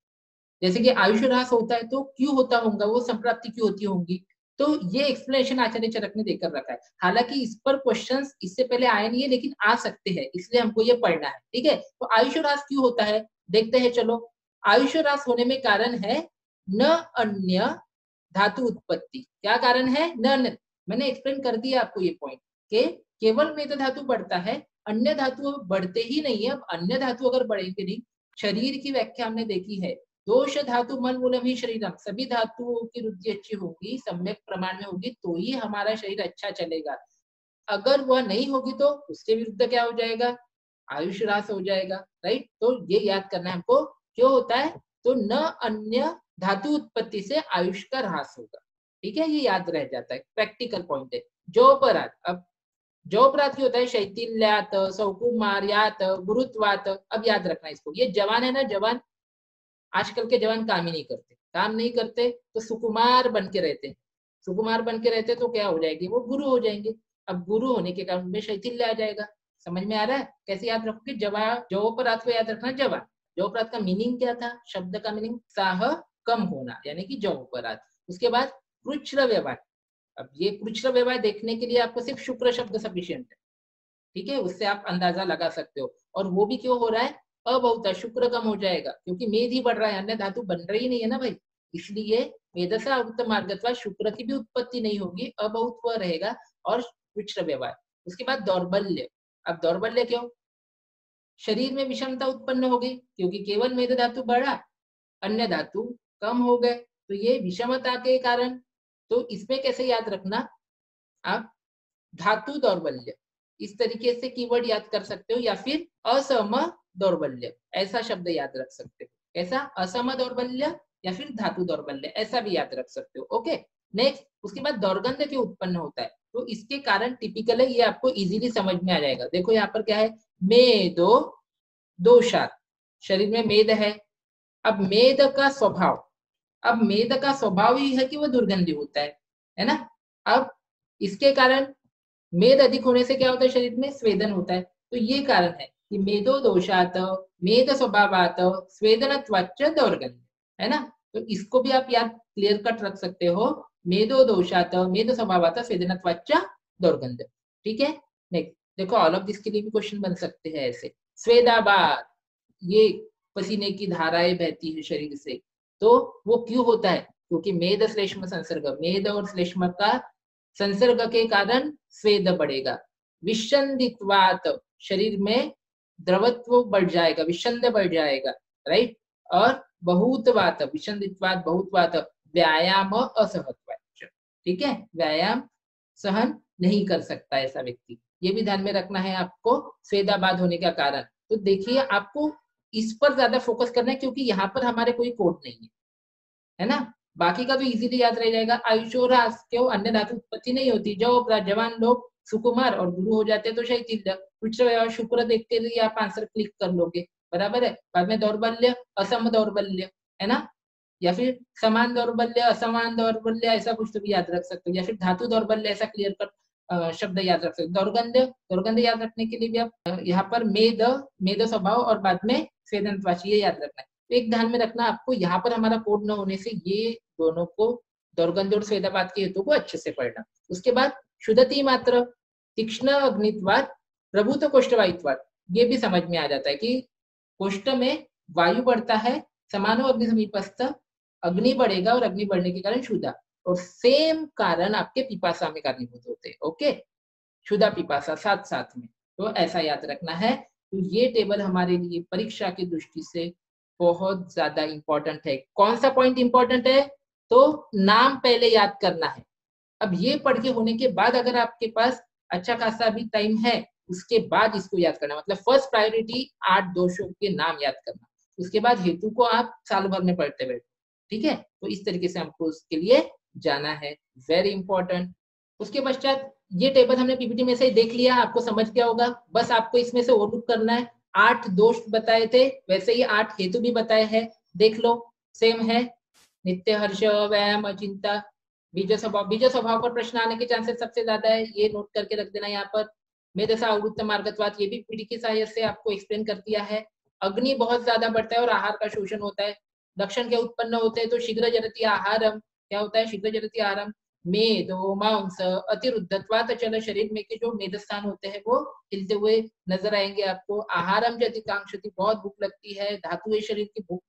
Speaker 1: जैसे कि आयुष ह्रास होता है तो क्यों होता होगा, वो संप्राप्ति क्यों होती होंगी, तो ये एक्सप्लेनेशन आचार्य चरक ने देकर रखा है। हालांकि इस पर क्वेश्चंस इससे पहले आए नहीं है, लेकिन आ सकते हैं, इसलिए हमको ये पढ़ना है। ठीक है, तो आयुष ह्रास क्यों होता है देखते हैं। चलो, आयुष ह्रास होने में कारण है न अन्य धातु उत्पत्ति। क्या कारण है, न, मैंने एक्सप्लेन कर दिया आपको ये पॉइंट के केवल मेद धातु बढ़ता है, अन्य धातु बढ़ते ही नहीं है। अब अन्य धातु अगर बढ़ेंगे नहीं, शरीर की व्याख्या हमने देखी है, दोष धातु मन मूलम ही शरीरम, सभी धातुओं की वृद्धि अच्छी होगी, सम्यक प्रमाण में होगी, तो ही हमारा शरीर अच्छा चलेगा। अगर वह नहीं होगी तो उसके विरुद्ध क्या हो जाएगा, आयुष ह्रास हो जाएगा, राइट। तो ये याद करना है हमको, क्यों होता है, तो न अन्य धातु उत्पत्ति से आयुष का ह्रास होगा। ठीक है, ये याद रह जाता है, प्रैक्टिकल पॉइंट है। जो अपराध, अब जो अपराध क्या होता है, शैथिल्यात, सौकुमार्यात, गुरुत्वात। अब याद रखना इसको, ये जवान है ना, जवान, आजकल के जवान काम ही नहीं करते, काम नहीं करते तो सुकुमार बन के रहते, सुकुमार बन के रहते तो क्या हो जाएगी, वो गुरु हो जाएंगे। अब गुरु होने के कारण में शैथिल्य आ जाएगा। समझ में आ रहा है, कैसे याद रखोगे, जवान जो अपराध को याद रखना, जवान। जो अपराध का मीनिंग क्या था, शब्द का मीनिंग साह कम होना, यानी कि जो अपराध। उसके बाद कृच्छ्र व्यवहार। अब ये कृच्छ्र व्यवहार देखने के लिए आपको सिर्फ शुक्र शब्द सफिशियंट है। ठीक है, उससे आप अंदाजा लगा सकते हो। और वो भी क्यों हो रहा है, अबहुता, शुक्र कम हो जाएगा, क्योंकि मेद ही बढ़ रहा है, अन्य धातु बन रही नहीं है ना भाई, इसलिए मेधसा उत्तम मार्गत्वा शुक्र की भी उत्पत्ति नहीं होगी, अबहुत रहेगा। और कृच्छ्र व्यवहार। उसके बाद दौर्बल्य, अब दौर्बल्य क्यों? शरीर में विषमता उत्पन्न हो गई क्योंकि केवल मेद धातु बढ़ा, अन्य धातु कम हो गए, तो ये विषमता के कारण। तो इसमें कैसे याद रखना आप, धातु दौर्बल्य, इस तरीके से कीवर्ड याद कर सकते हो, या फिर असम दौर्बल्य ऐसा शब्द याद रख सकते हो। ऐसा असम दौर्बल्य या फिर धातु दौर्बल्य ऐसा भी याद रख सकते हो। ओके, नेक्स्ट, उसके बाद दौर्गंध क्यों उत्पन्न होता है, तो इसके कारण टिपिकल है, ये आपको इजीली समझ में आ जाएगा। देखो यहाँ पर क्या है, मेदो दोषात, शरीर में मेद है। अब मेद का स्वभाव, अब मेद का स्वभाव ही है कि वो दुर्गंधी होता है ना। अब इसके कारण मेद अधिक होने से क्या होता है, शरीर में स्वेदन होता है। तो ये कारण है कि मेदो दोषात मेद स्वभावात स्वेदनत्वाच्च दौर्गंध्य, है ना। तो इसको भी आप याद क्लियर कट रख सकते हो, मेदो दोषात मेद स्वभावात स्वेदनत्वाच्च दौर्गंध्य। ठीक है, नेक्स्ट देखो, ऑल ऑफ दिस के लिए भी क्वेश्चन बन सकते हैं ऐसे। स्वेदाबाद, ये पसीने की धाराएं बहती है शरीर से, तो वो क्यों होता है, क्योंकि मेद श्लेष्म संसर्ग, मेद और श्लेष्म का संसर्ग के कारण स्वेद बढ़ेगा। विषंदित्वात, शरीर में द्रवत्व बढ़ जाएगा, विषंद बढ़ जाएगा, राइट। और बहुतवात, विषंदित्वात बहुतवात, व्यायाम असहत्वाच्च, ठीक है, व्यायाम सहन नहीं कर सकता ऐसा व्यक्ति, ये भी ध्यान में रखना है आपको स्वेदाबाद होने का कारण। तो देखिए, आपको इस पर ज्यादा फोकस करना है क्योंकि यहाँ पर हमारे कोई कोड नहीं है ना। बाकी का तो इजीली याद रह जाएगा। आयुषोरास, क्यों, अन्य धातु उत्पत्ति नहीं होती, जो जवान लोग सुकुमार और गुरु हो जाते हैं तो शैथिल्य, शुक्र देख के लिए आप आंसर क्लिक कर लोगे, बराबर है। बाद में दौर्बल्य, असम दौर्बल्य, है ना, या फिर समान दौर्बल्य, असमान दौर्बल्य, ऐसा कुछ तो भी याद रख सकते हो, या फिर धातु दौर्बल्य, ऐसा क्लियर कट शब्द याद रख सकते हो। दौर्गंध, दौर्गंध याद रखने के लिए भी आप यहाँ पर मेद, मेद स्वभाव और बाद में स्वेदनत्वाच्च, ये याद रखना है। तो एक ध्यान में रखना आपको, यहाँ पर हमारा कोड न होने से ये दोनों को, दौर्गंध और स्वेदाबाद के हेतु को अच्छे से पढ़ना। उसके बाद शुद्धति मात्र, तीक्ष्ण अग्नित्वाद, प्रभुत्व कोष्ठवायुत्वाद, ये भी समझ में आ जाता है कि कोष्ठ में वायु बढ़ता है, समानो अग्नि समीपस्थ, अग्नि बढ़ेगा और अग्नि बढ़ने के कारण क्षुधा, और सेम कारण आपके पिपासा में कारणीभूत होते हैं। ओके, क्षुधा पिपासा साथ साथ में, तो ऐसा याद रखना है। तो ये टेबल हमारे लिए परीक्षा की दृष्टि से बहुत ज्यादा इंपॉर्टेंट है। कौन सा पॉइंट इंपॉर्टेंट है, तो नाम पहले याद करना है। अब ये पढ़ के होने के बाद अगर आपके पास अच्छा खासा भी टाइम है, उसके बाद इसको याद करना, मतलब फर्स्ट प्रायोरिटी 8 दोषों के नाम याद करना, उसके बाद हेतु को आप साल भर में पढ़ते बैठो, ठीक है। तो इस तरीके से हमको उसके लिए जाना है, वेरी इंपॉर्टेंट। उसके पश्चात ये टेबल हमने पीपीटी में से देख लिया, आपको समझ गया होगा, बस आपको इसमें से ओवरलुक करना है। 8 दोष बताए थे, वैसे ही 8 हेतु भी बताए हैं, देख लो, सेम है। नित्य हर्ष, व्यायाम, चिंता, बीज स्वभाव, बीज स्वभाव पर प्रश्न आने के चांसेस सबसे ज्यादा है, ये नोट करके रख देना यहाँ पर। मेधसा अवृत्त मार्गत्वाद, ये भी पीढ़ी की सहायता से आपको एक्सप्लेन कर दिया है। अग्नि बहुत ज्यादा बढ़ता है और आहार का शोषण होता है। लक्षण क्या उत्पन्न होते हैं, तो शीघ्र जरती आहारम, क्या होता है, शीघ्र जरती आहारम, मेदो मांस अतिरुद्धत्वात, चल, शरीर में के जो मेद स्थान होते हैं वो हिलते हुए नजर आएंगे आपको। आहारम जतिकांक्षति, बहुत भूख लगती है, धातु शरीर की भूख,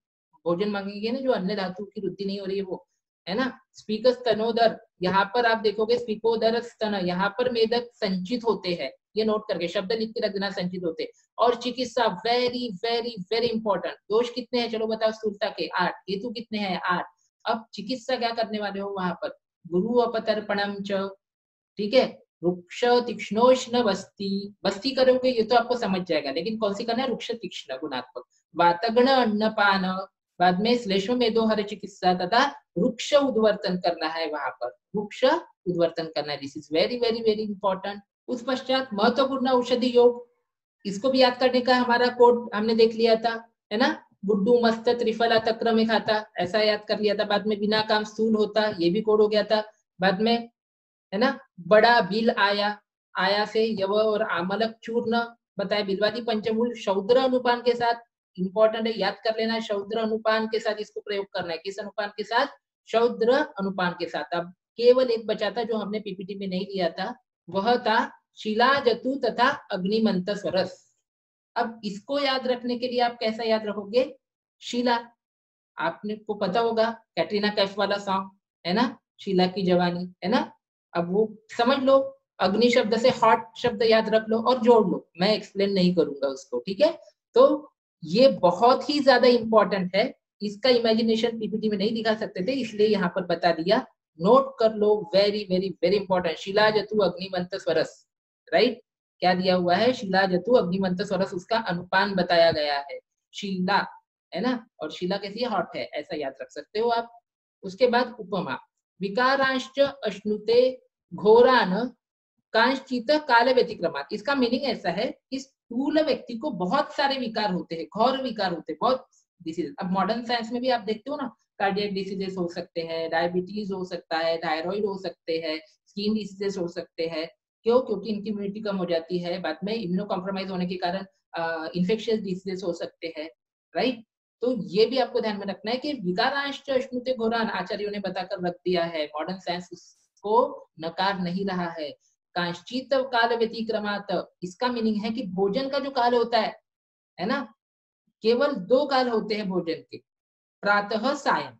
Speaker 1: भोजन मांगेंगे ना, जो अन्य धातु की वृद्धि नहीं हो रही है वो, है ना। स्पीकर स्तनोदर, यहाँ पर आप देखोगे स्पीकोदर स्तन, यहाँ पर मेदक संचित होते हैं, ये नोट करके शब्द लिख के रख देना, संचित होते। और चिकित्सा, वेरी वेरी वेरी इंपॉर्टेंट। दोष कितने हैं, चलो बताओ, स्थूलता के 8, हेतु कितने हैं, 8। अब चिकित्सा क्या करने वाले हो वहां पर, गुरु अपतर्पणम च, ठीक है, वृक्ष तीक्ष्णोष्ण बस्ती, बस्ती करोगे ये तो आपको समझ जाएगा, लेकिन कौन सी करना है, वृक्ष तीक्ष्ण गुणात्मक, वातगण अन्नपान, बाद में श्लेष्म मेदोहर चिकित्सा तथा वृक्ष उद्वर्तन करना है, वहां पर वृक्ष उद्वर्तन करना है, this is very very very important. उस पश्चात महत्वपूर्ण औषधि योग, इसको भी याद करने का हमारा कोड हमने देख लिया था, है ना। गुड्डू मस्त त्रिफला तक्र में खाता, ऐसा याद कर लिया था। बाद में बिना काम स्थूल होता, ये भी कोड हो गया था। बाद में, है ना, बड़ा बिल आया, आया से यव और आमलक चूर्ण बताया। बिलवादी पंचमूल शौद्र अनुपान के साथ, इंपॉर्टेंट है, याद कर लेना, शौद्र अनुपान के साथ इसको प्रयोग करना है। किस अनुपान के साथ, शौद्र अनुपान के साथ। अब केवल एक बचा था जो हमने पीपीटी में नहीं लिया था, वह था शिला जतु तथा अग्निमंत स्वरस। अब इसको याद रखने के लिए आप कैसा याद रखोगे, शीला, आपने को पता होगा कैटरीना कैफ वाला सॉन्ग, है ना, शीला की जवानी, है ना। अब वो समझ लो, अग्नि शब्द से हॉट शब्द याद रख लो और जोड़ लो, मैं एक्सप्लेन नहीं करूंगा उसको, ठीक है। तो ये बहुत ही ज्यादा इंपॉर्टेंट है, इसका इमेजिनेशन पीपीटी में नहीं दिखा सकते थे इसलिए यहाँ पर बता दिया, नोट कर लो, वेरी वेरी वेरी इंपॉर्टेंट। शिला जतु अग्निमंत स्वरस, राइट, क्या दिया हुआ है, शिला जतु अग्निमंत स्वरस, उसका अनुपान बताया गया है, शिला है ना, और शिला कैसी हॉट है, ऐसा याद रख सकते हो आप। उसके बाद उपमा, विकारांश्च अश्नुते घोरान कांश्चित काल व्यतिक्रमात, इसका मीनिंग ऐसा है कि स्थूल व्यक्ति को बहुत सारे विकार होते हैं, घोर विकार होते हैं, बहुत डिसीज। अब मॉडर्न साइंस में भी आप देखते हो ना, कार्डियक डिसीजेस हो सकते हैं, डायबिटीज हो सकता है, थायराइड हो सकते हैं, स्किन डिसीजेस हो सकते हैं, क्यों, क्योंकि इनकी इम्यूनिटी कम हो जाती है, बाद में इम्यूनो कॉम्प्रोमाइज होने के कारण इन्फेक्शियस डिसीजेस हो सकते हैं, राइट। तो ये भी आपको ध्यान में रखना है कि विकारांश अश्नुते घोरान आचार्यों ने बताकर रख दिया है, मॉडर्न साइंस उसको नकार नहीं रहा है। कांश्चित काल व्यतिक्रमात, इसका मीनिंग है कि भोजन का जो काल होता है ना, केवल 2 काल होते हैं भोजन के, प्रातः सायं,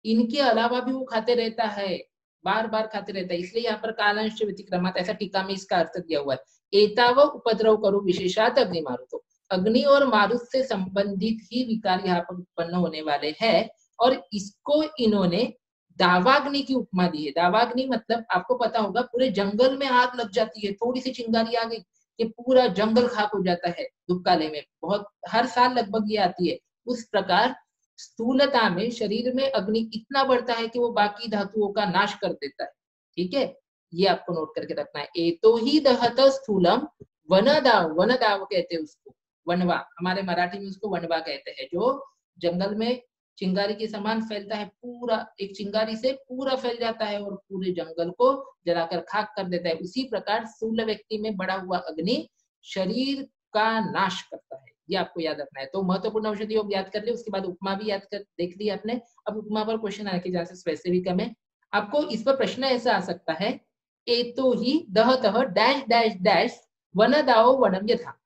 Speaker 1: इनके अलावा भी वो खाते रहता है, बार बार खाते रहता है, इसलिए यहाँ पर कालांश व्यतिक्रमात ऐसा टीका में इसका अर्थ दिया हुआ है। एताव उपद्रव करो विशेषात अग्नि मारुतो, अग्नि और मारुत से संबंधित ही विकार यहाँ पर उत्पन्न होने वाले हैं, और इसको इन्होंने दावाग्नि की उपमा दी है। दावाग्नि मतलब आपको पता होगा, पूरे जंगल में आग लग जाती है, थोड़ी सी चिंगारी आ गई कि पूरा जंगल खाक हो जाता है दुपकाले में, बहुत हर साल लगभग ये आती है। उस प्रकार स्थूलता में शरीर में अग्नि इतना बढ़ता है कि वो बाकी धातुओं का नाश कर देता है, ठीक है, ये आपको नोट करके रखना है। एतो ही दहत स्थूलम वनदाव, वनदाव कहते हैं उसको, वनवा, हमारे मराठी में उसको वनवा कहते हैं, जो जंगल में चिंगारी के समान फैलता है, पूरा एक चिंगारी से पूरा फैल जाता है और पूरे जंगल को जलाकर खाक कर देता है। उसी प्रकार स्थूल व्यक्ति में बढ़ा हुआ अग्नि शरीर का नाश करता है, ये आपको याद रखना है। तो महत्वपूर्ण औषधि योग याद कर ले, उसके बाद उपमा भी याद कर देख लिया आपने। अब उपमा पर क्वेश्चन आने के चांसेस वैसे भी कम है, आपको इस पर प्रश्न ऐसा आ सकता है, एतो ही दहतः डैश डैश डैश वनदाओ वनम यथा,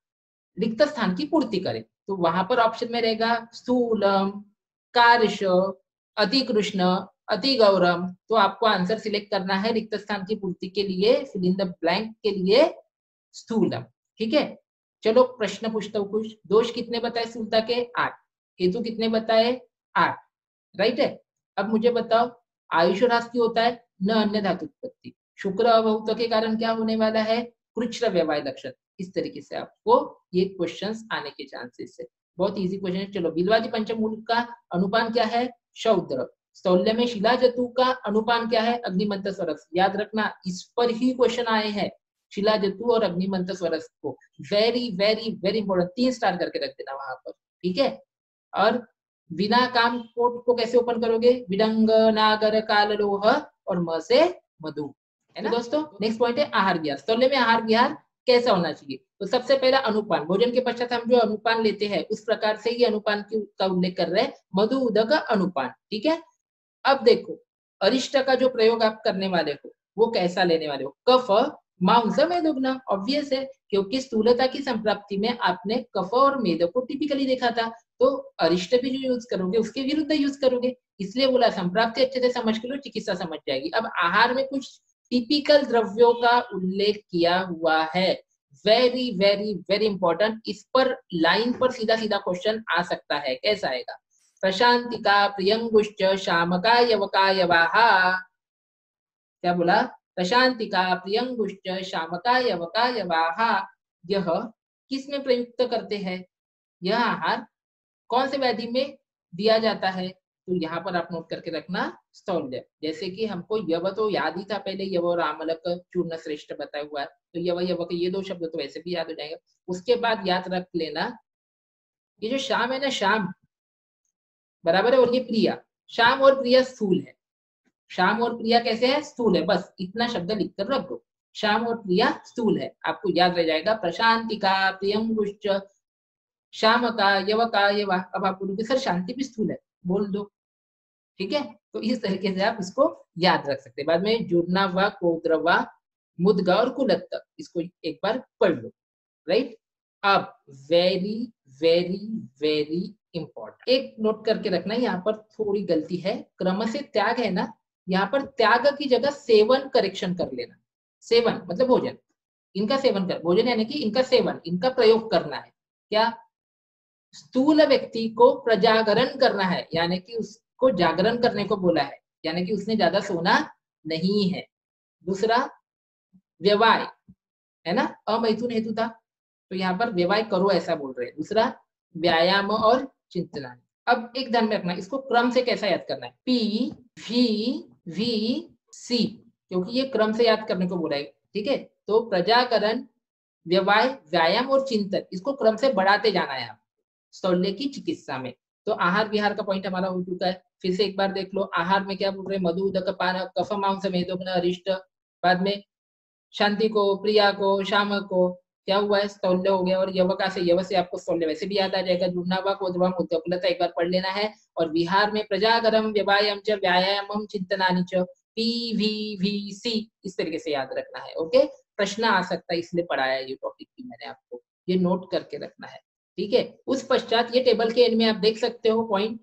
Speaker 1: रिक्त स्थान की पूर्ति करे, तो वहां पर ऑप्शन में रहेगा स्थूलम, कार्श, अति कृष्ण, अति गौरम, तो आपको आंसर सिलेक्ट करना है रिक्त स्थान की पूर्ति के लिए, फिल इन द ब्लैंक के लिए स्थूलम, ठीक है। चलो प्रश्न पूछता हूँ कुछ, दोष कितने बताए स्थूलता के, 8, हेतु कितने बताए, 8, राइट है। अब मुझे बताओ आयुष ह्रास की होता है न अन्य धातु उत्पत्ति, शुक्र अभौत के कारण क्या होने वाला है, कृच्र व्यवाय लक्षण। इस तरीके से आपको ये क्वेश्चंस आने के चांसेस है, बहुत इजी क्वेश्चन है। चलो बिलवादी पंचमूल का अनुपान क्या है, शौद्र। स्थौल्य में शिला जतु का अनुपान क्या है, अग्निमंत स्वरस, याद रखना इस पर ही क्वेश्चन आए हैं, शिला जतु और अग्निमंत स्वरस को, very very very important, 3 star करके रख देना वहां पर, ठीक है। और बिना काम कोट को कैसे ओपन करोगे, विडंग नागर काल लोह और म से मधु, है ना। तो दोस्तों नेक्स्ट पॉइंट है आहार विहार, स्थौल्य में आहार विहार कैसा होना चाहिए, तो सबसे पहला अनुपान, भोजन के पश्चात हम जो अनुपान लेते हैं उस प्रकार से ही अनुपान का उल्लेख कर रहे हैं, मधु उदक अनुपान, ठीक है। अब देखो अरिष्ट का जो प्रयोग आप करने वाले हो वो कैसा लेने वाले हो, कफ मांस मेदुग्न, ऑब्वियस है, क्योंकि स्थूलता की संप्राप्ति में आपने कफ और मेद को टिपिकली देखा था, तो अरिष्ट भी जो यूज करोगे उसके विरुद्ध यूज करोगे, इसलिए बोला संप्राप्ति अच्छे से समझ के लो, चिकित्सा समझ जाएगी। अब आहार में कुछ टिपिकल द्रव्यों का उल्लेख किया हुआ है, वेरी वेरी वेरी इंपॉर्टेंट, इस पर लाइन पर सीधा सीधा क्वेश्चन आ सकता है, कैसा आएगा, प्रशांतिका प्रियंगुश्च शामका यवकायवाहा, क्या बोला, प्रशांतिका प्रियंगुश्च शामका यवकायवाहा, यह किस में प्रयुक्त करते हैं, यह आहार कौन से व्याधि में दिया जाता है, तो यहाँ पर आप नोट करके रखना स्थौल्य, जैसे कि हमको यव तो याद ही था पहले, यव और आमलक चूर्ण श्रेष्ठ बताया हुआ है, तो यव यवक ये 2 शब्द तो वैसे भी याद हो जाएगा। उसके बाद याद रख लेना ये जो शाम है ना, शाम बराबर है और ये प्रिया, शाम और प्रिया स्थूल है, शाम और प्रिया कैसे है, स्थूल है, बस इतना शब्द लिखकर रख दो, शाम और प्रिया स्थूल है, आपको याद रह जाएगा, प्रशांतिका प्रियंगुश्च शामका यवका यवा। अब आप बोलोगे सर शांति भी स्थूल है, बोल दो, ठीक है, तो इस तरीके से आप इसको याद रख सकते हैं। बाद में जुड़ना व कोद्रवा मुदगा और कुलत्त, इसको एक बार पढ़ लो, राइट। अब वेरी वेरी वेरी इंपॉर्टेंट एक नोट करके रखना, यहाँ पर थोड़ी गलती है, क्रम से त्याग है ना, यहाँ पर त्याग की जगह सेवन करेक्शन कर लेना, सेवन मतलब भोजन, इनका सेवन कर, भोजन यानी कि इनका सेवन, इनका प्रयोग करना है। क्या? स्थूल व्यक्ति को प्रजागरण करना है, यानी कि उसको जागरण करने को बोला है, यानी कि उसने ज्यादा सोना नहीं है। दूसरा व्यवाय, है ना, अमैथुन हेतु था, तो यहाँ पर व्यवाय करो ऐसा बोल रहे हैं। दूसरा व्यायाम और चिंतना। अब एक ध्यान में रखना, इसको क्रम से कैसा याद करना है, P V V C, क्योंकि ये क्रम से याद करने को बोला है। ठीक है, तो प्रजाकरण, व्यवाय, व्यायाम और चिंतन, इसको क्रम से बढ़ाते जाना है आप स्थौल्य की चिकित्सा में। तो आहार विहार का पॉइंट हमारा हो चुका है। फिर से एक बार देख लो, आहार में क्या बोल रहे हैं, मधु उदक पान कफ मांस मेदोग्न अरिष्ट। बाद में शांति को, प्रिया को, श्याम को क्या हुआ है, स्थौल्य हो गया। और यवका से, यव से आपको स्थौल्य वैसे भी याद आ जाएगा, जुन्नावा को ध्रुवम उद्योगलता एक बार पढ़ लेना है। और विहार में प्रजागरम व्यवायम च व्यायामम चिंतनानि च PVVC, इस तरीके से याद रखना है। ओके, प्रश्न आ सकता है इसलिए पढ़ाया ये टॉपिक भी मैंने आपको, ये नोट करके रखना है। ठीक है, उस पश्चात ये टेबल के एंड में आप देख सकते हो पॉइंट,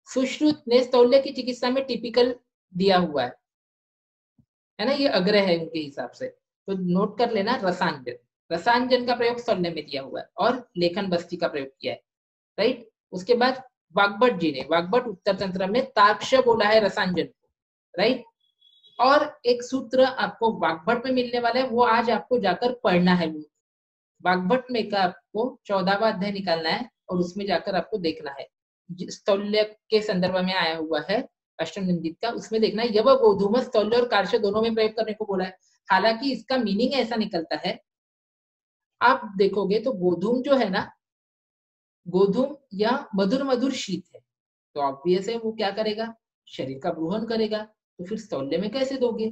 Speaker 1: सुश्रुत ने स्थौल्य की चिकित्सा में टिपिकल दिया हुआ है ना, ये अग्रह है उनके हिसाब से, तो नोट कर लेना। रसांजन, रसांजन का प्रयोग स्थौल्य में दिया हुआ है और लेखन बस्ती का प्रयोग किया है, राइट। उसके बाद वाग्भट जी ने, वाग्भट उत्तर तंत्र में ताक्ष बोला है रसांजन को, राइट। और एक सूत्र आपको वाग्भट में मिलने वाला है, वो आज आपको जाकर पढ़ना है। वाग्भट में का आपको 14वां अध्याय निकालना है और उसमें जाकर आपको देखना है, स्थौल्य के संदर्भ में आया हुआ है अष्टम निंदित का, उसमें देखना है। यव गोधूम स्थौल्य और कार्श दोनों में प्रयोग करने को बोला है। हालांकि इसका मीनिंग ऐसा निकलता है, आप देखोगे तो गोधूम जो है ना, गोधूम या मधुर मधुर शीत है, तो ऑब्वियस है वो क्या करेगा, शरीर का ब्रूहन करेगा, तो फिर स्थौल्य में कैसे दोगे,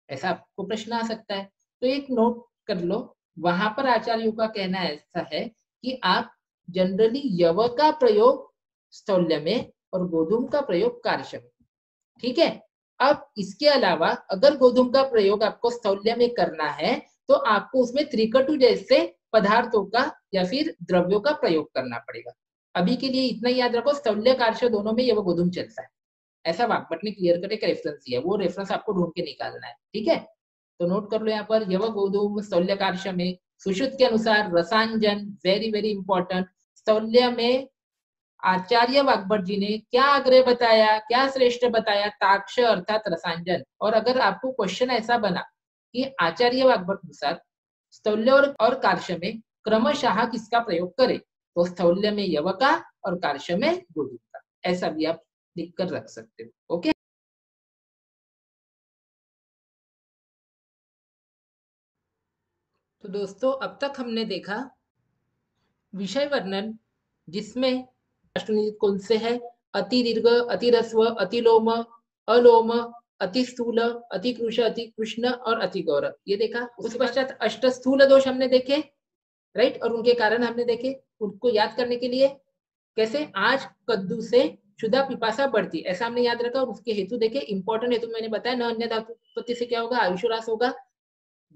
Speaker 1: ऐसा आपको प्रश्न आ सकता है। तो एक नोट कर लो, वहां पर आचार्यों का कहना ऐसा है कि आप जनरली यव का प्रयोग स्थौल्य में और गोधूम का प्रयोग कार्श में। ठीक है, अब इसके अलावा अगर गोधूम का प्रयोग आपको स्थौल्य में करना है तो आपको उसमें त्रिकटु जैसे पदार्थों का या फिर द्रव्यों का प्रयोग करना पड़ेगा। अभी के लिए इतना याद रखो, स्थौल्य कार्श दोनों में यह गोधूम चलता है, ऐसा वाग्भट ने क्लियर कट एक रेफरेंस दिया, वो रेफरेंस आपको ढूंढ के निकालना है। ठीक है, तो नोट कर लो यहाँ पर, यव गोधूम स्थौल्य कार्श में। सुश्रुत के अनुसार रसांजन, वेरी वेरी इंपॉर्टेंट। स्थौल्य में आचार्य वाग्भट जी ने क्या आग्रह बताया, क्या श्रेष्ठ बताया, ताक्ष अर्थात रसांजन। और अगर आपको क्वेश्चन ऐसा बना कि आचार्य वाग्भट अनुसार स्थौल्य और कार्श में क्रमशः किसका प्रयोग करें, तो स्थौल्य में यव का और कार्श में गोधूम का, ऐसा भी आप लिख कर रख सकते हो। ओके, तो दोस्तों अब तक हमने देखा विषय वर्णन, जिसमें अष्टनिर्दिष्ट कौन से है, अति दीर्घ, अति रस्व, अति लोम, अलोम, अति स्थूल, अति कृश, अति कृष्ण और अति गौर, ये देखा। उस पश्चात अष्ट स्थूल दोष हमने देखे, राइट, और उनके कारण हमने देखे। उनको याद करने के लिए कैसे, आज कद्दू से क्षुधा पिपासा बढ़ती, ऐसा हमने याद रखा। और उसके हेतु देखे, इंपॉर्टेंट हेतु मैंने बताया, न अन्य धातु उत्पत्ति से क्या होगा, आयुष्रास होगा।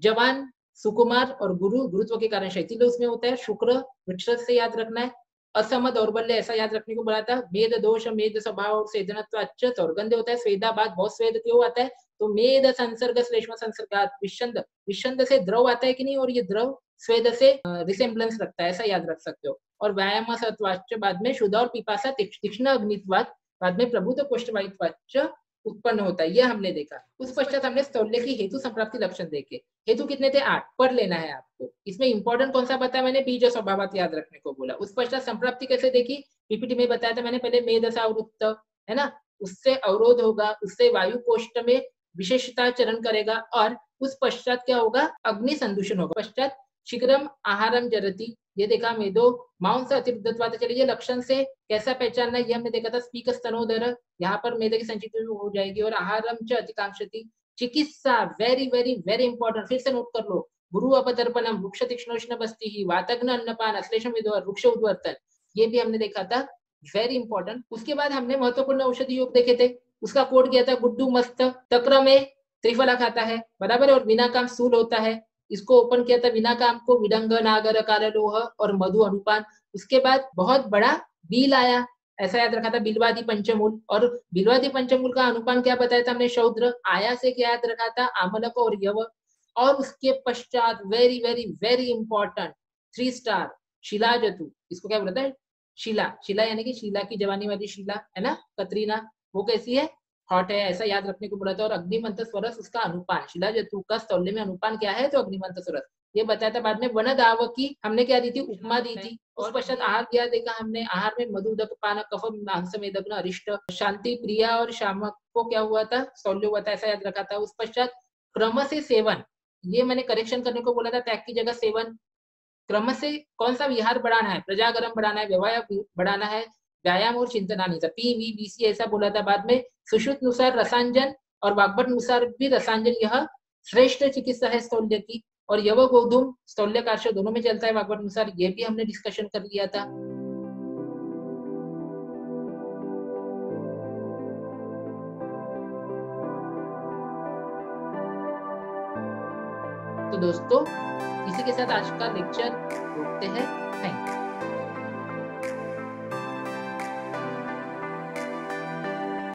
Speaker 1: जवान, सुकुमार और गुरु, गुरुत्व के कारण शैथिल्य उसमें होता है। शुक्र, वृक्षरथ से याद रखना है। असम, दौर्बल्य, ऐसा याद रखने को बोला था। मेद दोष, मेद स्वभाव और सेदनत्व दौर्गंध्य होता है। स्वेदाबाद, बहुत स्वेद क्यों आता है, तो मेद संसर्ग श्लेष्म संसर्गात, विषंद, विषंद से द्रव आता है कि नहीं, और ये द्रव स्वेद से रिसेम्बलेंस रखता है, ऐसा याद रख सकते हो। और व्यायाम सत्वाच्च, बाद में शुद्ध और पिपासा तीक्ष्ण अग्नित्वात्, बाद में प्रभुत्व कोष्ठवायुत्वाच्च उत्पन्न होता है, ये हमने देखा। उस पश्चात हमने स्थौल्य की हेतु संप्राप्ति लक्षण देखे। हेतु कितने थे, 8, पढ़ लेना है आपको। इसमें इंपॉर्टेंट कौन सा बताया मैंने, बीज स्वभावात याद रखने को बोला। उस पश्चात संप्राप्ति कैसे देखी, पीपीटी में बताया था मैंने, पहले मेदसा अवरुत्त है ना, उससे अवरोध होगा, उससे वायु कोष्ठ में विशेषता चरण करेगा, और उस पश्चात क्या होगा, अग्नि संदूषण होगा। पश्चात शीघ्रम आहारम जरती, ये देखा। मेदो मांस अतिरुद्धत्वात्, चलिए लक्षण से कैसा पहचानना ये हमने देखा था। स्पीक स्तनोदर, यहाँ पर मेद की संचित हो जाएगी। और आहारम च अतिकांक्षति, चिकित्सा, वेरी वेरी वेरी इंपॉर्टेंट, फिर से नोट कर लो। गुरु अपदर्पणम, वृक्ष तीक्ष्णोष्ण बस्ती, वातग्न अन्नपान, अश्लेषम विद्वार, वृक्ष उद्वर्तन, ये भी हमने देखा था, वेरी इंपॉर्टेंट। उसके बाद हमने महत्वपूर्ण औषधि योग देखे थे, उसका कोड किया था। गुड्डू मस्त तक्र में त्रिफला खाता है, बराबर है, और बिना काम स्थूल होता है, इसको ओपन किया था। बिना काम को विडंग, नागर, काललोह और मधु अनुपान। उसके बाद बहुत बड़ा बील आया, ऐसा याद रखा था, बिलवादी पंचमूल। और बिलवादी पंचमूल का अनुपान क्या बताया था हमने, शौद्र। आया से क्या याद रखा था, आमलक और यव। और उसके पश्चात very very very important 3 star shilajit, इसको क्या बोलता है? शीला, शीला यानी कि शीला की जवानी वाली शीला है ना, कतरीना, वो कैसी है? हॉट है, ऐसा याद रखने को बोला था। और अग्निमंत स्वरस उसका अनुपान, शिलाजतु का स्थौल्य में अनुपान क्या है? तो अग्निमंत स्वरस, ये बताया था। बाद में वन दाव की हमने क्या दी थी? उपमा दी थी। उस पश्चात आहार दिया देखा हमने, आहार में मधु उदक पान कफ मांस मेदग्न अरिष्ट शांति प्रिया और शामक को क्या हुआ था? स्थौल्य हुआ था, ऐसा याद रखा था। उस पश्चात क्रम से सेवन, ये मैंने करेक्शन करने को बोला था, त्याग की जगह सेवन। क्रम से कौन सा विहार बढ़ाना है? प्रजागरम बढ़ाना है, व्यवहार बढ़ाना है, व्यायाम और चिंतनानी, PVBC ऐसा बोला था। बाद में सुश्रुत अनुसार रसांजन और वाग्भट अनुसार भी रसांजन यह श्रेष्ठ चिकित्सा है स्थौल्य की। और यव गोधूम स्थौल्य कार्य दोनों में चलता है वाग्भट अनुसार, ये भी हमने डिस्कशन कर लिया था। तो दोस्तों इसी के साथ आज का लेक्चर रोकते हैं। Thank you.